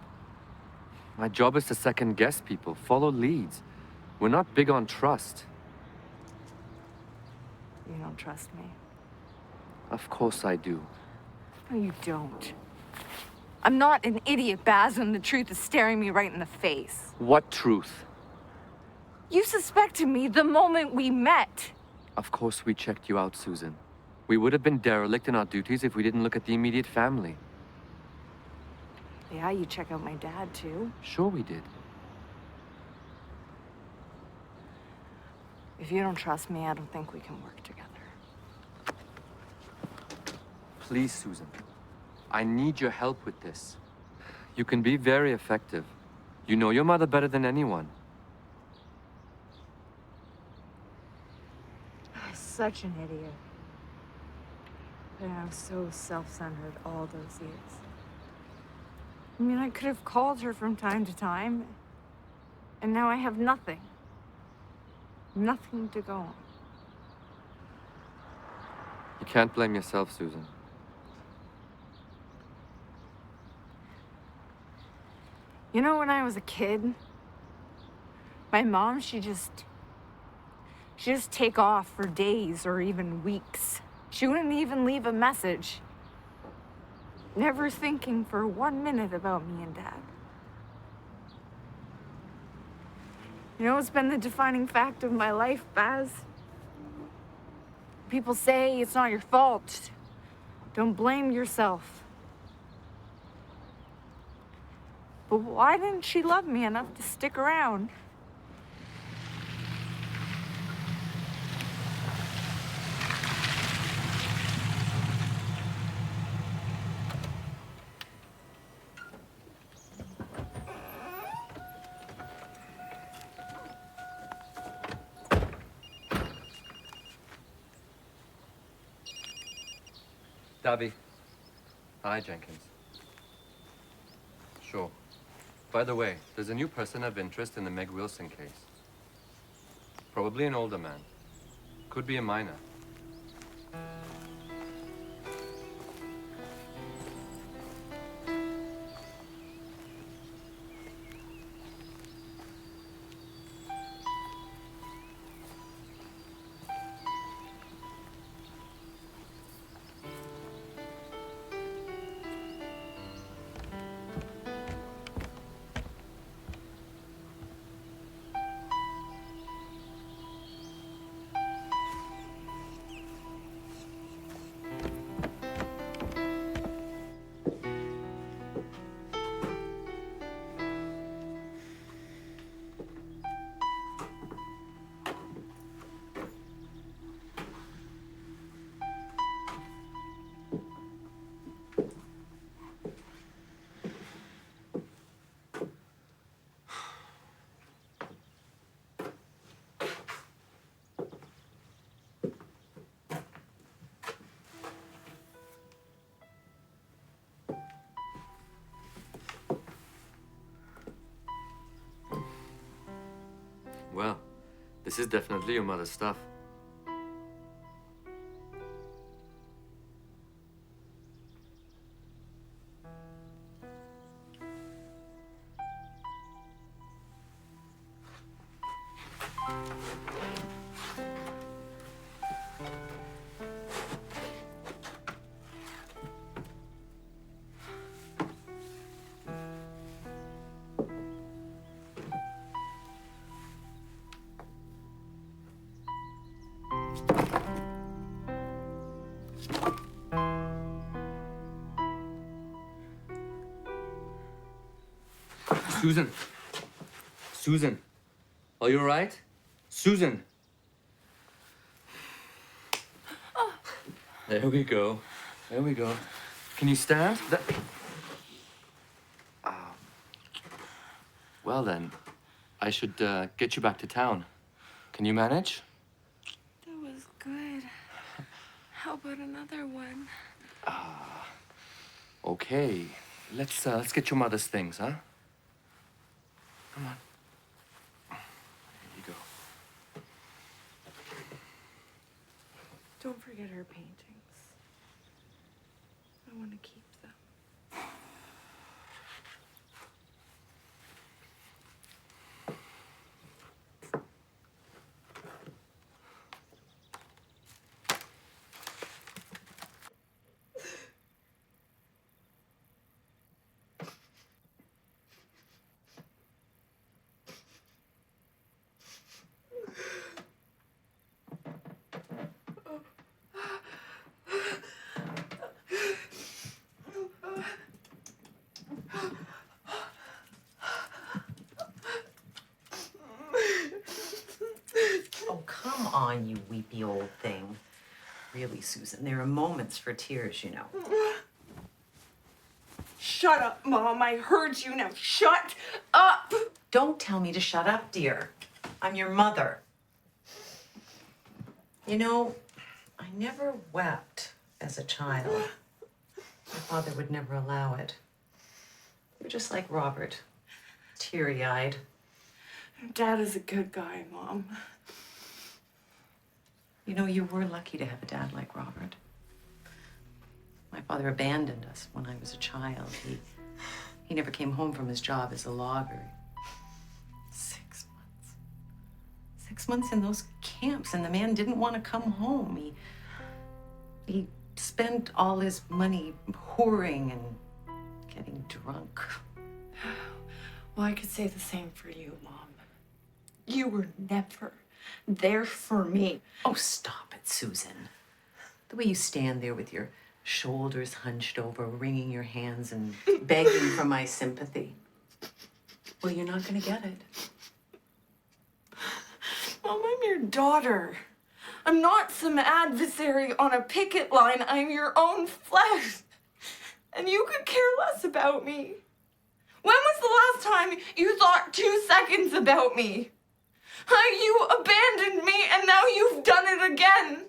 My job is to second guess people, follow leads. We're not big on trust. You don't trust me. Of course I do. No, you don't. I'm not an idiot, Baz, when the truth is staring me right in the face. What truth? You suspected me the moment we met. Of course we checked you out, Susan. We would have been derelict in our duties if we didn't look at the immediate family. Yeah, you check out my dad, too. Sure we did. If you don't trust me, I don't think we can work together. Please, Susan. I need your help with this. You can be very effective. You know your mother better than anyone. I'm such an idiot. And I was so self-centered all those years. I mean, I could have called her from time to time, and now I have nothing. Nothing to go on. You can't blame yourself, Susan. You know, when I was a kid, my mom, she'd just take off for days or even weeks. She wouldn't even leave a message. Never thinking for 1 minute about me and Dad. You know, it's been the defining fact of my life, Baz. People say it's not your fault. Don't blame yourself. But why didn't she love me enough to stick around? Davy. Hi, Jenkins. Sure. By the way, there's a new person of interest in the Meg Wilson case. Probably an older man. Could be a minor. Well, this is definitely your mother's stuff. Susan. Susan. Are you all right? Susan. There we go. There we go. Can you stand? Well then, I should get you back to town. Can you manage? That was good. How about another one? Okay. Let's get your mother's things, huh? Come on. Here you go. Don't forget her paintings. I want to keep them. Oh, come on, you weepy old thing. Really, Susan, there are moments for tears, you know. Shut up, Mom. I heard you. Now shut up. Don't tell me to shut up, dear. I'm your mother. You know, I never wept as a child. My father would never allow it. You're just like Robert, teary-eyed. Dad is a good guy, Mom. You know, you were lucky to have a dad like Robert. My father abandoned us when I was a child. He never came home from his job as a logger. 6 months. 6 months in those camps, and the man didn't want to come home. He spent all his money whoring and getting drunk. Well, I could say the same for you, Mom. You were never there for me. Oh, stop it, Susan. The way you stand there with your shoulders hunched over, wringing your hands and begging for my sympathy. Well, you're not going to get it. Mom, I'm your daughter. I'm not some adversary on a picket line. I'm your own flesh. And you could care less about me. When was the last time you thought 2 seconds about me? You abandoned me, and now you've done it again.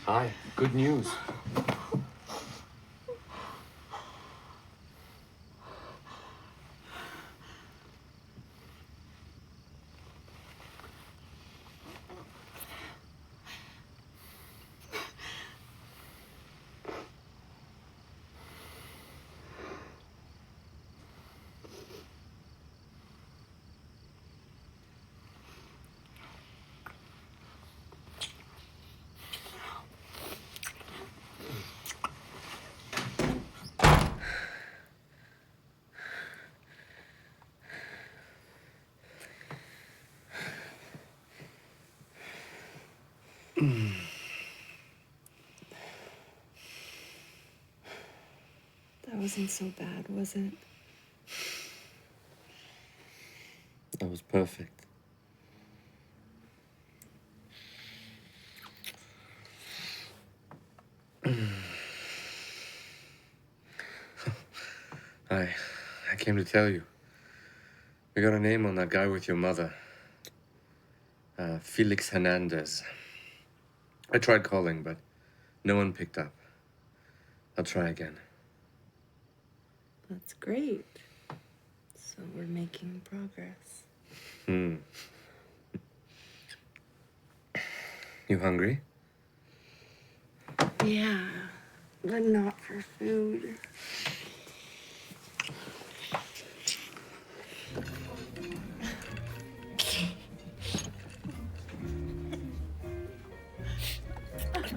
Hi, good news. That wasn't so bad, was it? That was perfect. I came to tell you. We got a name on that guy with your mother. Felix Hernandez. I tried calling, but no one picked up. I'll try again. That's great. So we're making progress. You hungry? Yeah. but not for food.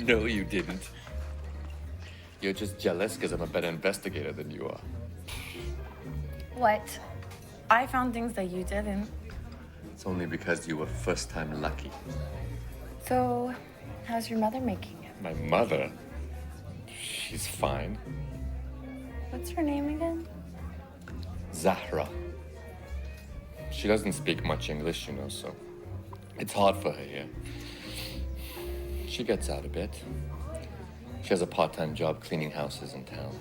No, you didn't. You're just jealous because I'm a better investigator than you are. What? I found things that you didn't. It's only because you were first-time lucky. So, how's your mother making it? My mother? She's fine. What's her name again? Zahra. She doesn't speak much English, you know, so it's hard for her here. She gets out a bit. She has a part-time job cleaning houses in town.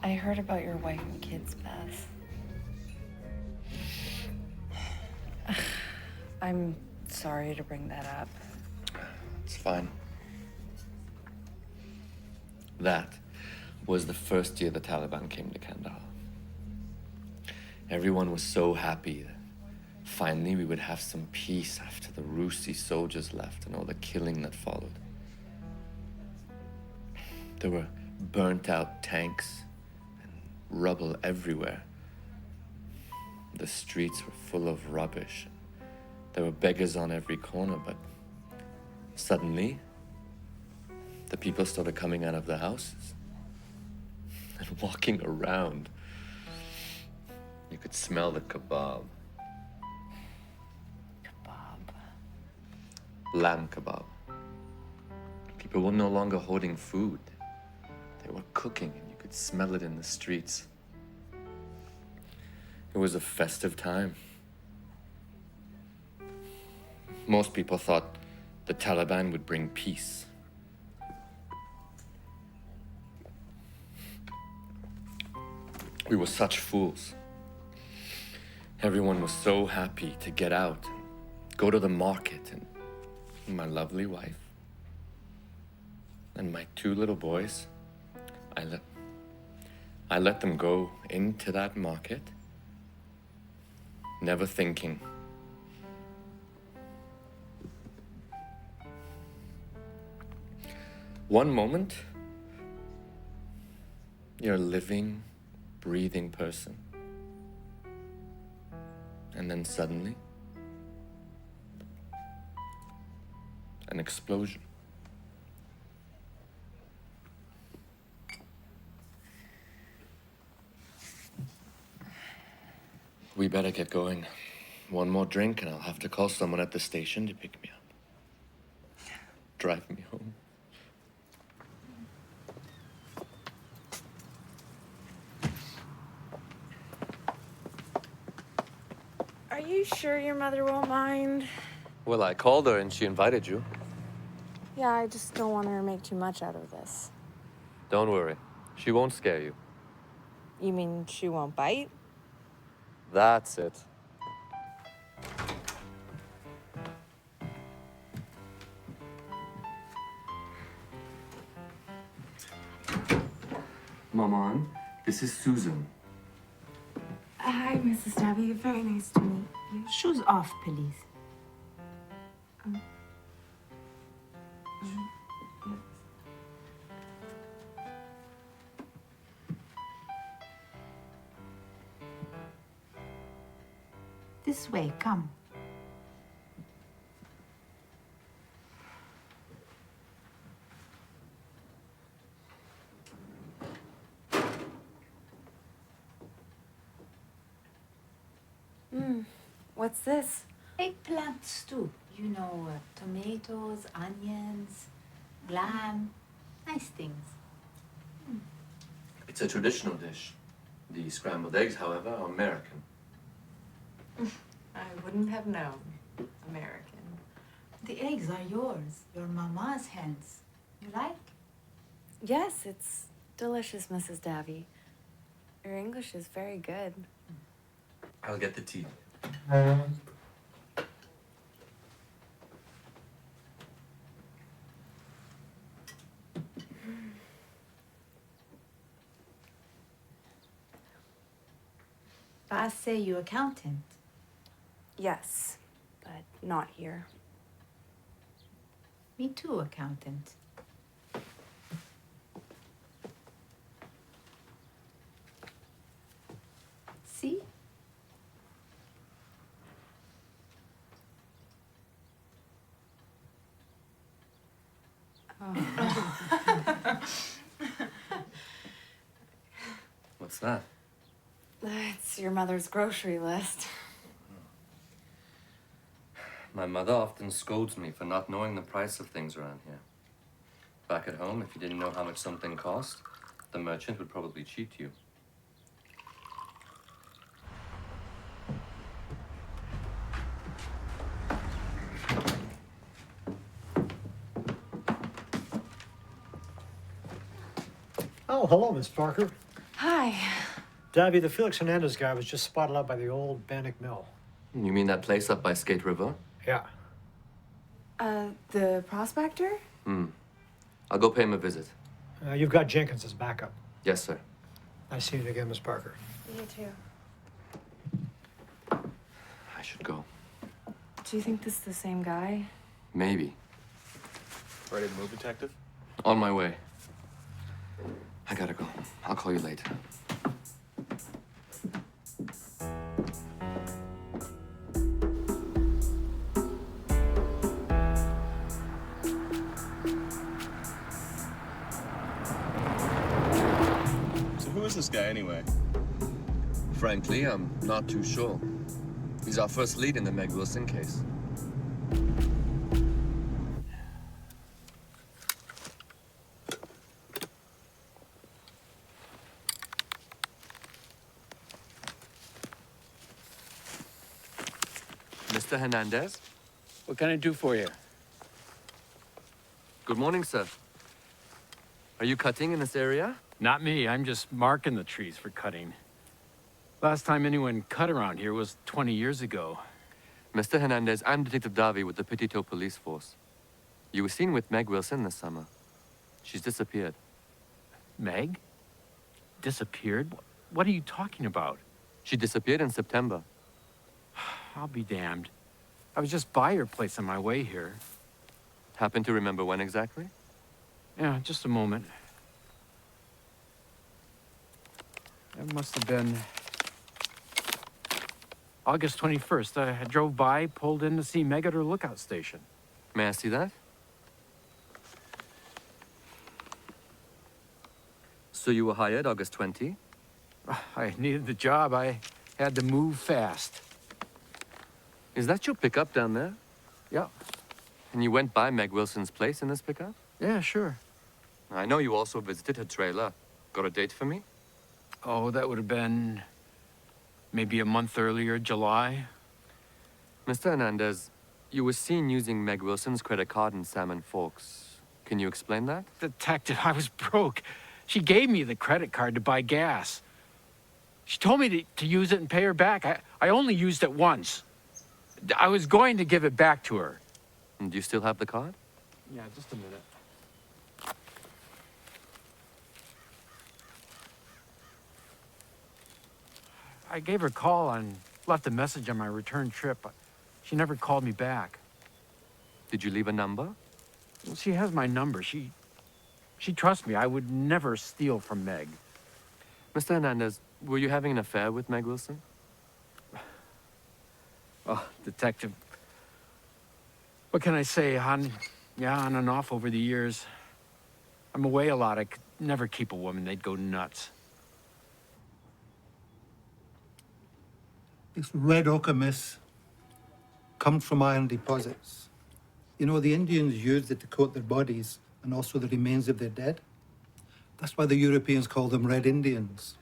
I heard about your wife and kids, Beth. I'm sorry to bring that up. It's fine. That was the first year the Taliban came to Kandahar. Everyone was so happy that finally we would have some peace after the Rusi soldiers left and all the killing that followed. There were burnt out tanks and rubble everywhere. The streets were full of rubbish. There were beggars on every corner, but suddenly, the people started coming out of the houses and walking around. You could smell the kebab. Lamb kebab. People were no longer hoarding food. They were cooking, and you could smell it in the streets. It was a festive time. Most people thought the Taliban would bring peace. We were such fools. Everyone was so happy to get out and go to the market, and my lovely wife and my 2 little boys, I let them go into that market, never thinking. One moment, you're a living, breathing person. And then suddenly, an explosion. We better get going. One more drink and I'll have to call someone at the station to pick me up. Drive me home. Are you sure your mother won't mind? Well, I called her and she invited you. Yeah, I just don't want her to make too much out of this. Don't worry. She won't scare you. You mean she won't bite? That's it. Maman, this is Susan. Hi, Mrs. Davy. Very nice to meet you. Shoes off, please. Yes. This way, come. What's this? Eggplant stew. You know, tomatoes, onions, lamb. Nice things. It's a traditional dish. The scrambled eggs, however, are American. I wouldn't have known. American. The eggs are yours. Your mama's hands. You like? Yes, it's delicious, Mrs. Davy. Your English is very good. I'll get the tea. I say you accountant. Yes. but not here. Me too, accountant. See? What's that? It's your mother's grocery list. My mother often scolds me for not knowing the price of things around here. Back at home, if you didn't know how much something cost, the merchant would probably cheat you. Oh, hello, Miss Parker. Hi. Davy, the Felix Hernandez guy was just spotted out by the old Bannock Mill. You mean that place up by Skate River? Yeah. The prospector? I'll go pay him a visit. You've got Jenkins as backup. Yes, sir. Nice seeing you again, Miss Parker. You too. I should go. Do you think this is the same guy? Maybe. Ready to move, detective? On my way. I gotta go. I'll call you later. So who is this guy anyway? Frankly, I'm not too sure. He's our first lead in the Meg Wilson case. Mr. Hernandez? What can I do for you? Good morning, sir. Are you cutting in this area? Not me. I'm just marking the trees for cutting. Last time anyone cut around here was 20 years ago. Mr. Hernandez, I'm Detective Davy with the Petito Police Force. You were seen with Meg Wilson this summer. She's disappeared. Meg? Disappeared? What are you talking about? She disappeared in September. I'll be damned. I was just by your place on my way here. Happen to remember when exactly? Yeah, just a moment. It must have been August 21st. I drove by, pulled in to see Meg at her lookout station. May I see that? So you were hired August 20? I needed the job. I had to move fast. Is that your pickup down there? Yeah. And you went by Meg Wilson's place in this pickup? Yeah, sure. I know you also visited her trailer. Got a date for me? Oh, that would have been maybe a month earlier, July. Mr. Hernandez, you were seen using Meg Wilson's credit card in Salmon Forks. Can you explain that? Detective, I was broke. She gave me the credit card to buy gas. She told me to use it and pay her back. I only used it once. I was going to give it back to her. And do you still have the card? Yeah, just a minute. I gave her a call and left a message on my return trip. She never called me back. Did you leave a number? Well, she has my number. She trusts me. I would never steal from Meg. Mr. Hernandez, were you having an affair with Meg Wilson? Oh, detective. What can I say, hon? Yeah, on and off over the years. I'm away a lot. I could never keep a woman. They'd go nuts. This red ochre, miss, comes from iron deposits. You know, the Indians used it to coat their bodies and also the remains of their dead. That's why the Europeans call them Red Indians.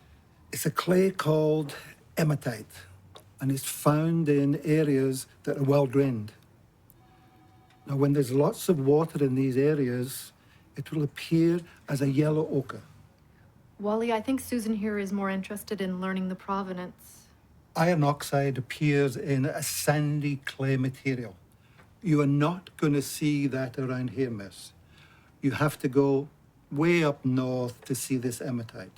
It's a clay called hematite, and it's found in areas that are well drained. Now, when there's lots of water in these areas, it will appear as a yellow ochre. Wally, I think Susan here is more interested in learning the provenance. Iron oxide appears in a sandy clay material. You are not going to see that around here, miss. You have to go way up north to see this hematite.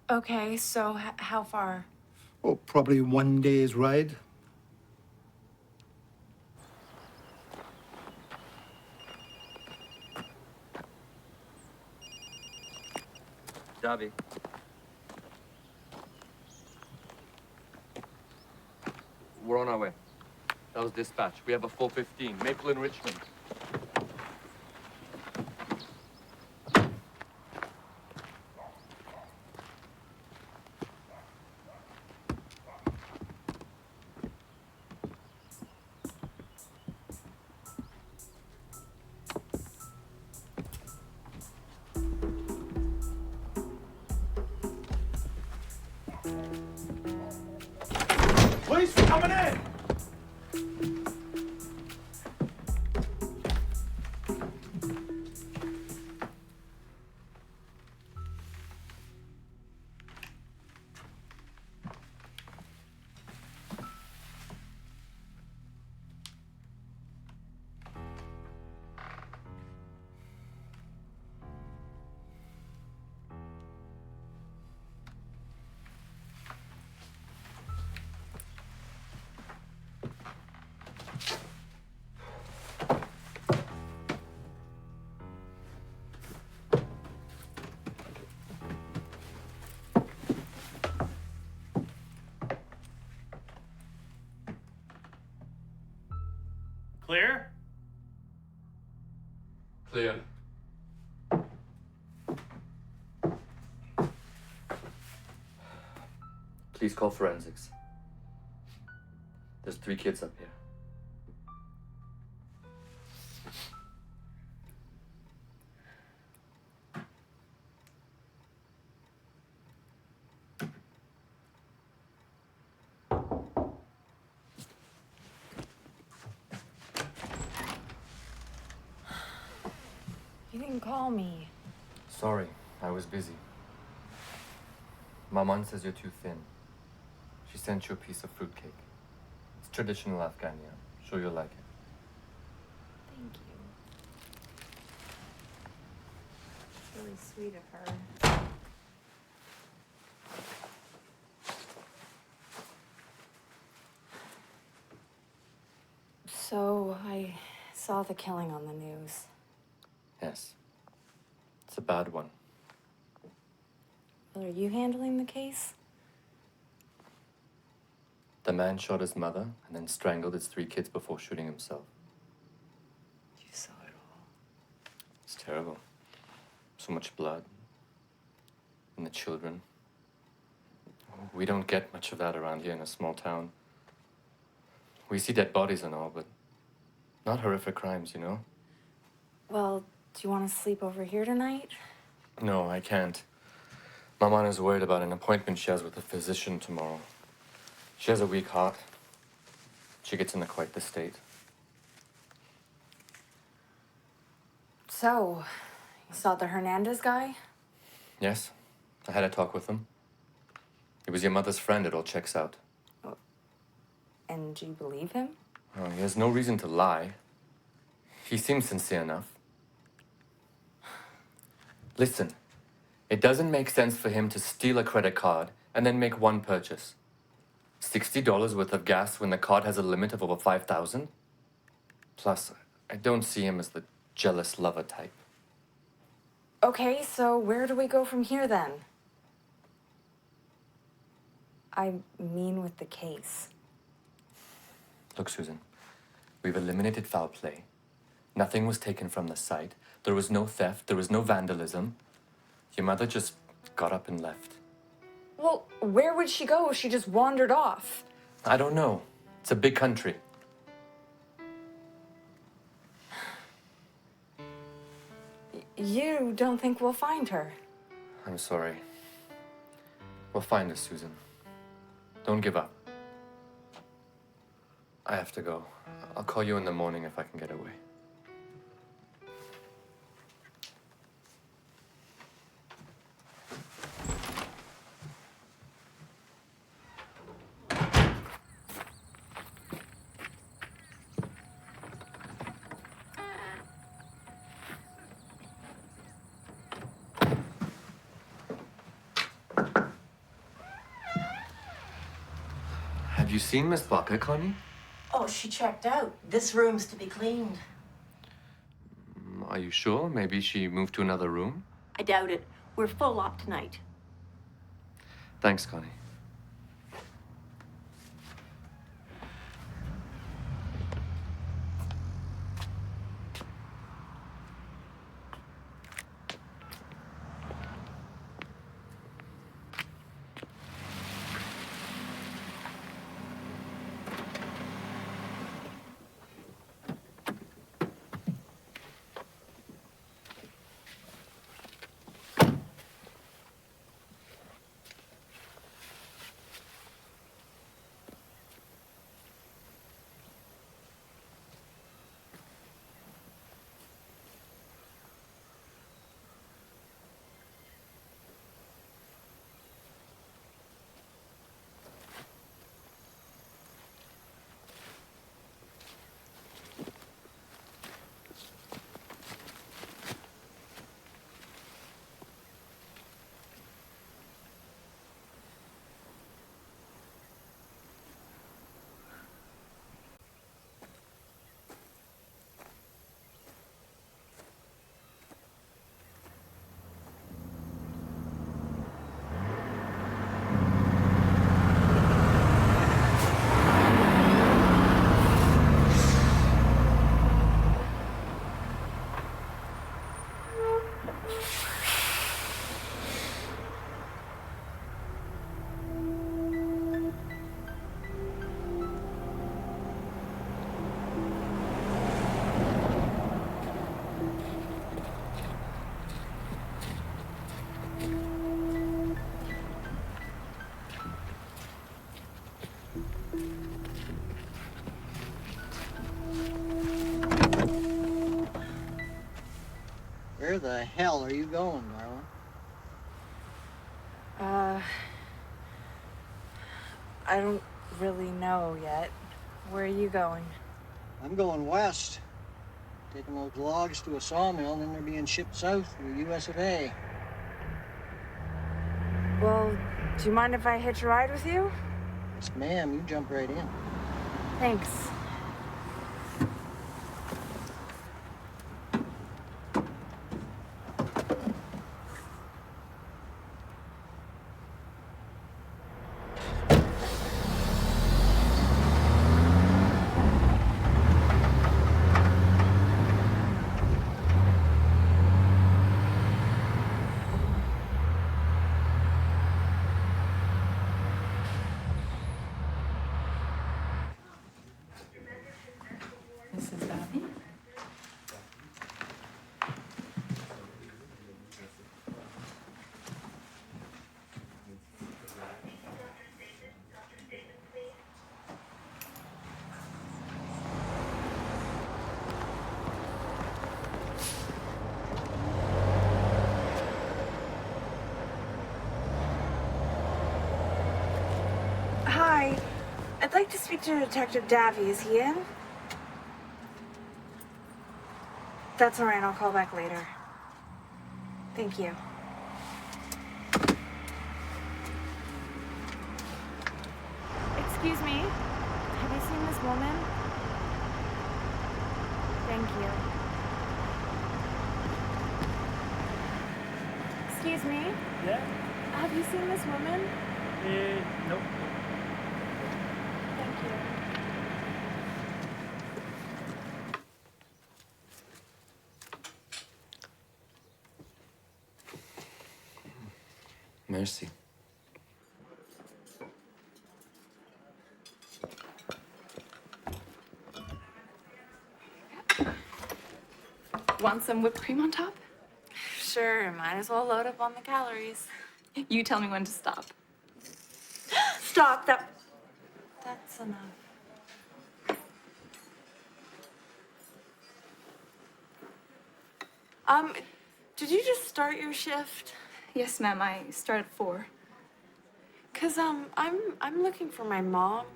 Okay, so how far? Oh, probably one day's ride. Davy. We're on our way. That was dispatch. We have a 415. Maple in Richmond. Police coming in! Clear? Clear. Please call forensics. There's 3 kids up here. You didn't call me. Sorry, I was busy. Maman says you're too thin. She sent you a piece of fruitcake. It's traditional Afghan, yeah. Sure you'll like it. Thank you. Really sweet of her. So, I saw the killing on the news. Yes. It's a bad one. Well, are you handling the case? The man shot his mother and then strangled his 3 kids before shooting himself. You saw it all. It's terrible. So much blood. And the children. We don't get much of that around here in a small town. We see dead bodies and all, but not horrific crimes, you know? Well, do you want to sleep over here tonight? No, I can't. Maman is worried about an appointment she has with a physician tomorrow. She has a weak heart. She gets into quite the state. So, you saw the Hernandez guy? Yes, I had a talk with him. He was your mother's friend, it all checks out. And do you believe him? Oh, he has no reason to lie. He seems sincere enough. Listen, it doesn't make sense for him to steal a credit card and then make one purchase. $60 worth of gas when the card has a limit of over $5,000? Plus, I don't see him as the jealous lover type. Okay, so where do we go from here then? I mean with the case. Look, Susan, we've eliminated foul play. Nothing was taken from the site. There was no theft. There was no vandalism. Your mother just got up and left. Well, where would she go if she just wandered off? I don't know. It's a big country. You don't think we'll find her? I'm sorry. We'll find her, Susan. Don't give up. I have to go. I'll call you in the morning if I can get away. Have you seen Miss Barker, Connie? Oh, she checked out. This room's to be cleaned. Are you sure? Maybe she moved to another room? I doubt it. We're full op tonight. Thanks, Connie. Where the hell are you going, darling? I don't really know yet. Where are you going? I'm going west. Taking those logs to a sawmill, and then they're being shipped south through US of A. Well, do you mind if I hitch a ride with you? Yes, ma'am, you jump right in. Thanks. Hi. I'd like to speak to Detective Davy. Is he in? That's all right. I'll call back later. Thank you. Excuse me. Have you seen this woman? Thank you. Excuse me. Yeah? Have you seen this woman? Nope. Thank you. Merci. Want some whipped cream on top? Sure, might as well load up on the calories. You tell me when to stop. Stop, that's enough. Did you just start your shift? Yes, ma'am, I start at 4. 'Cause, I'm looking for my mom.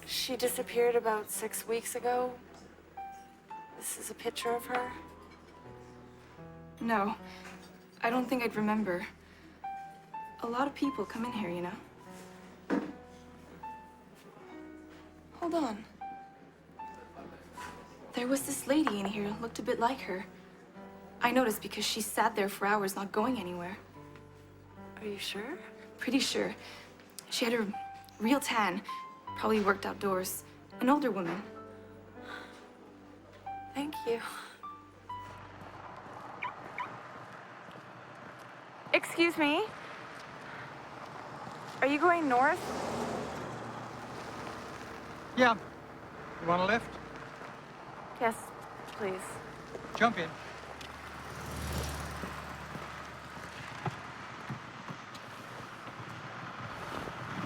She disappeared about 6 weeks ago. This is a picture of her. No, I don't think I'd remember. A lot of people come in here, you know. Hold on. There was this lady in here, looked a bit like her. I noticed because she sat there for hours not going anywhere. Are you sure? Pretty sure. She had her real tan, probably worked outdoors. An older woman. Thank you. Excuse me? Are you going north? Yeah. You want a lift? Yes, please. Jump in.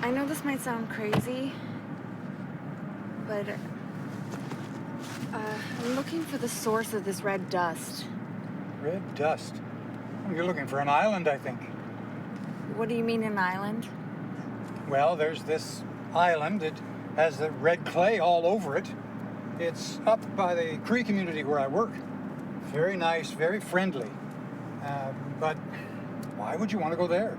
I know this might sound crazy, but I'm looking for the source of this red dust. Red dust. Well, you're looking for an island, I think. What do you mean an island? Well, there's this island. It has the red clay all over it. It's up by the Cree community where I work. Very nice, very friendly. But why would you want to go there?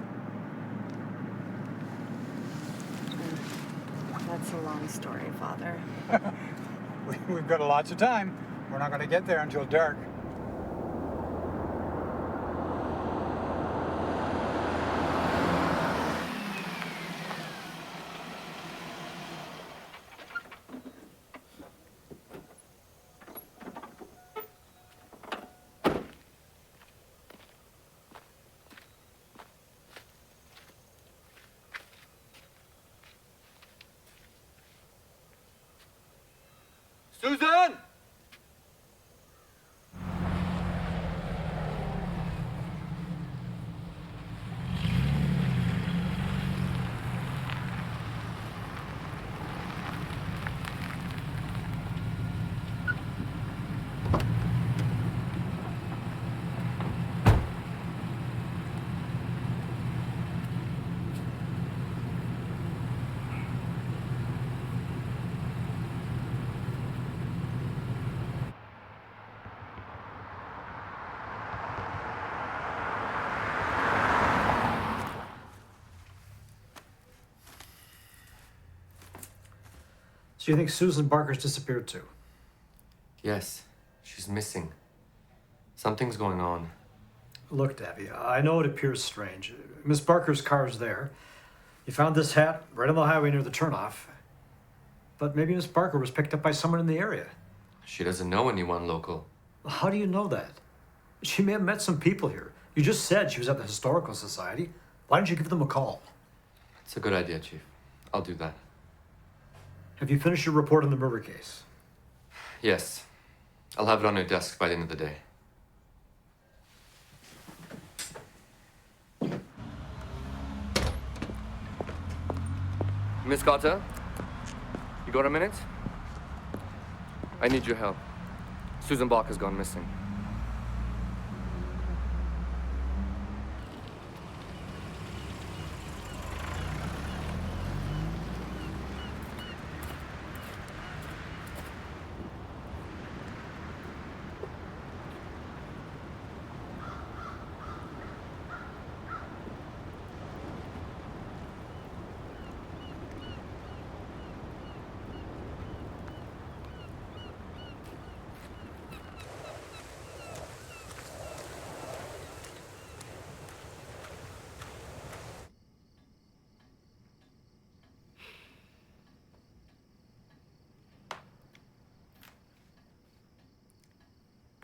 That's a long story, Father. We've got lots of time. We're not going to get there until dark. Susan! So you think Susan Barker's disappeared too? Yes, she's missing. Something's going on. Look, Davy, I know it appears strange. Miss Barker's car's there. You found this hat right on the highway near the turnoff. But maybe Miss Barker was picked up by someone in the area. She doesn't know anyone local. How do you know that? She may have met some people here. You just said she was at the Historical Society. Why don't you give them a call? It's a good idea, Chief. I'll do that. Have you finished your report on the murder case? Yes. I'll have it on your desk by the end of the day. Miss Carter, you got a minute? I need your help. Susan Barker's gone missing.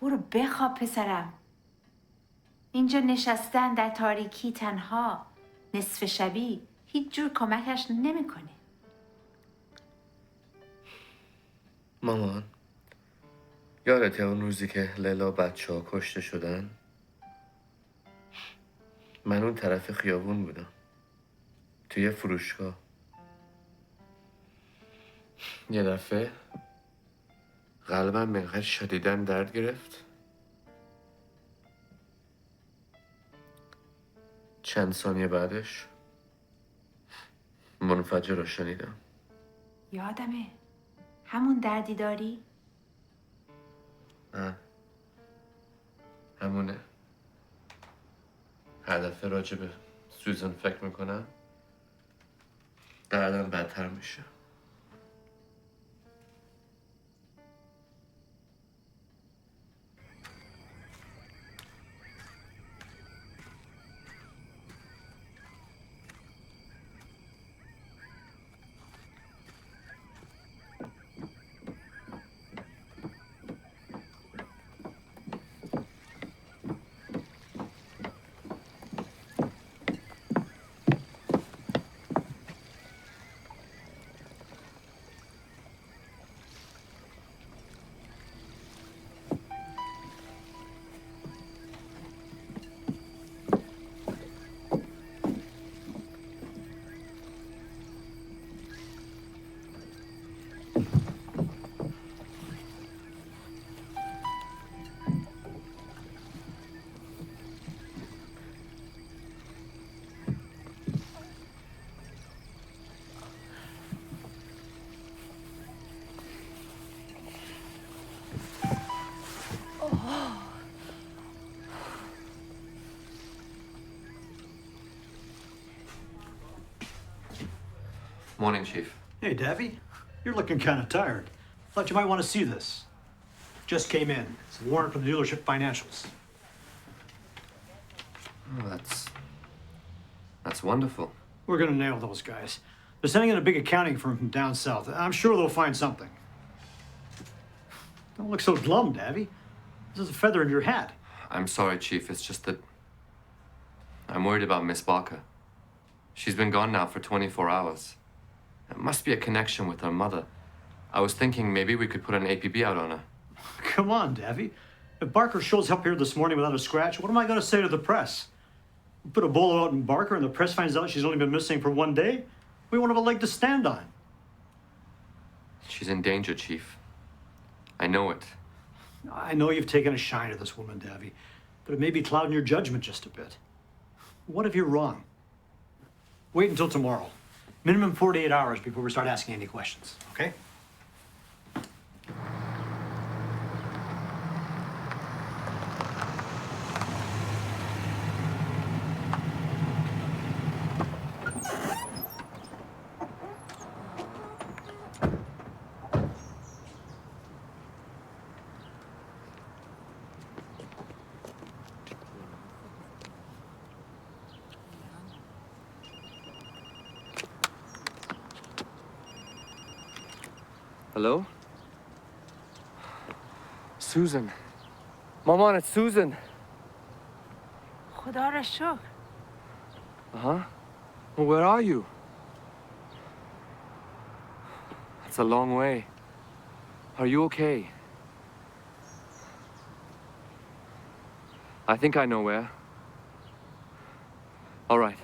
برو بخواب پسرم. اینجا نشستن در تاریکی تنها نصف شبی هیچ جور کمکش نمیکنه. مامان، یادته اون روزی که لیلا بچه ها کشته شدن؟ من اون طرف خیابون بودم. توی فروشگاه. یه دفعه قلبم اینقدر شدیداً درد گرفت. چند ثانیه بعدش منفجر رو شنیدم. یادمه. همون دردی داری؟ نه. همونه. هر دفعه راجع به سوزن فکر میکنم دردم بدتر میشه. Morning, Chief. Hey, Davy. You're looking kind of tired. Thought you might want to see this. Just came in. It's a warrant from the dealership financials. Oh, that's wonderful. We're gonna nail those guys. They're sending in a big accounting firm from down south. I'm sure they'll find something. Don't look so glum, Davy. This is a feather in your hat. I'm sorry, Chief. It's just that I'm worried about Miss Barker. She's been gone now for 24 hours. There must be a connection with her mother. I was thinking maybe we could put an APB out on her. Come on, Davy. If Barker shows up here this morning without a scratch, what am I gonna say to the press? We put a bolo out in Barker and the press finds out she's only been missing for 1 day? We won't have a leg to stand on. She's in danger, Chief. I know it. I know you've taken a shine to this woman, Davy, but it may be clouding your judgment just a bit. What if you're wrong? Wait until tomorrow. Minimum 48 hours before we start asking any questions, okay? Hello? Susan. Maman, it's Susan. خدا را شکر. Uh-huh. Well, where are you? It's a long way. Are you okay? I think I know where. All right.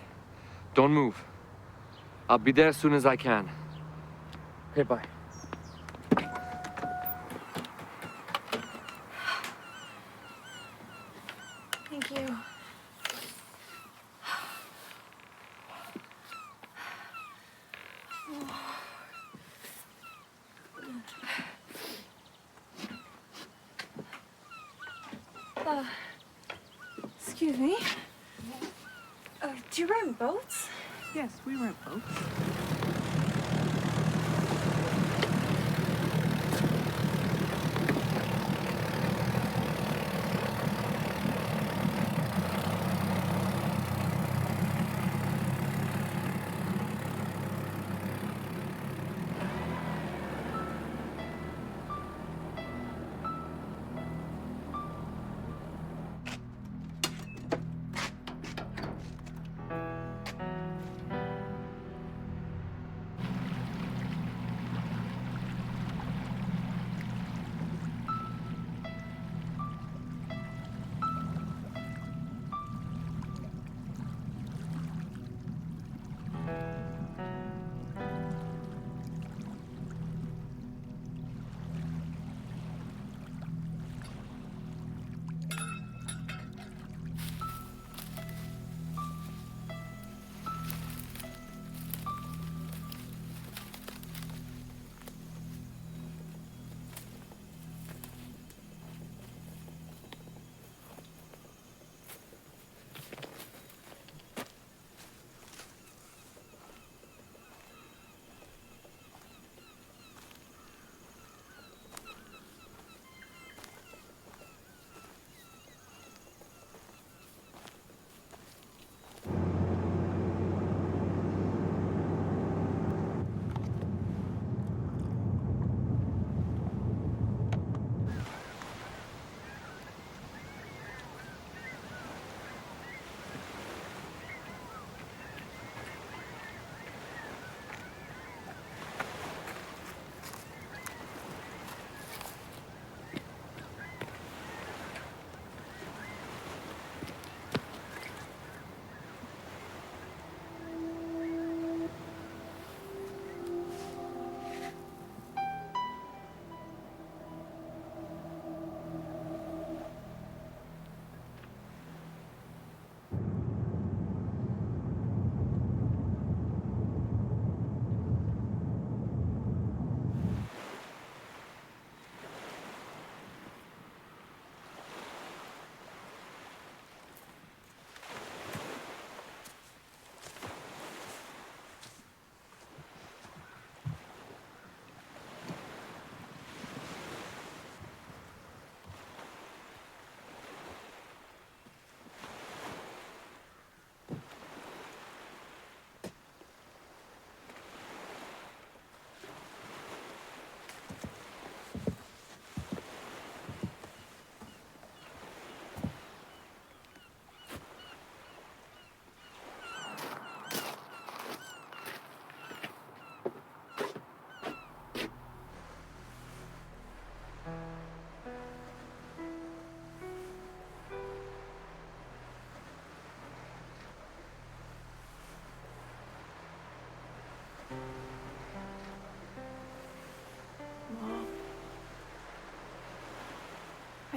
Don't move. I'll be there as soon as I can. Okay, bye. Thank you. Excuse me. Do you rent boats? Yes, we rent boats.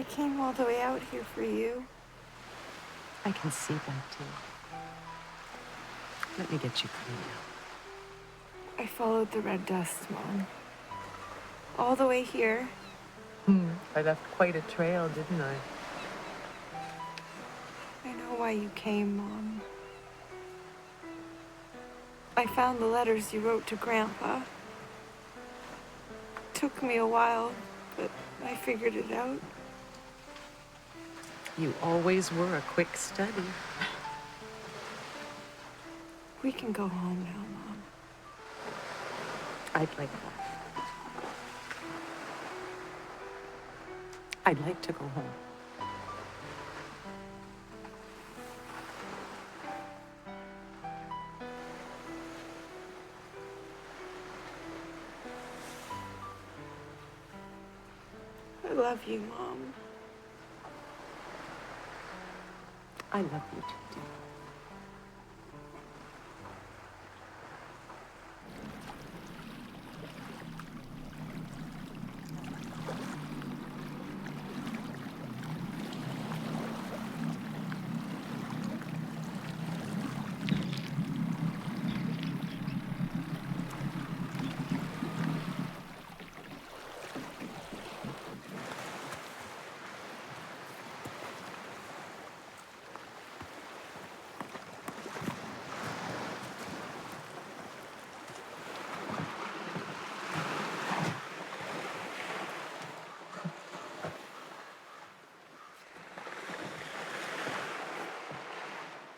I came all the way out here for you. I can see that, too. Let me get you cleaned out. I followed the red dust, Mom. All the way here. I left quite a trail, didn't I? I know why you came, Mom. I found the letters you wrote to Grandpa. Took me a while, but I figured it out. You always were a quick study. We can go home now, Mom. I'd like that. I'd like to go home. I love you, Mom. I love you too, dear.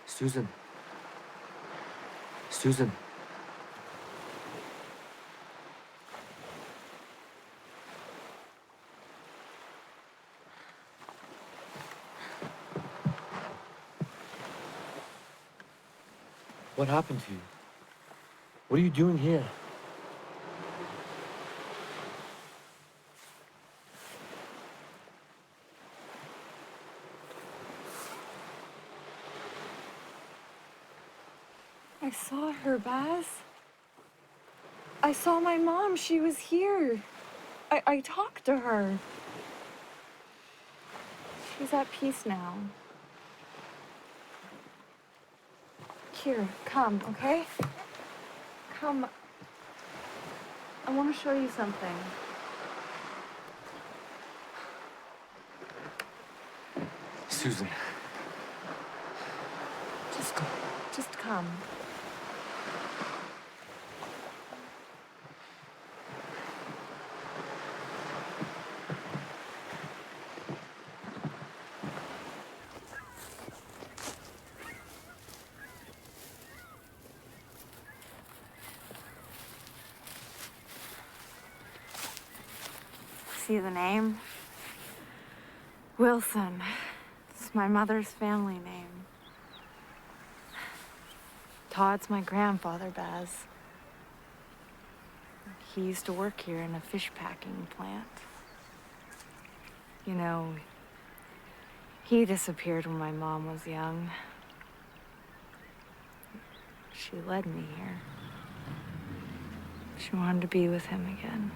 Susan. Susan. What happened to you? What are you doing here? I saw her, Baz. I saw my mom. She was here. I talked to her. She's at peace now. Here, come, okay? Come. I want to show you something. Susan. Just go. Just come. See the name? Wilson. It's my mother's family name. Todd's my grandfather, Baz. He used to work here in a fish packing plant. You know, he disappeared when my mom was young. She led me here. She wanted to be with him again.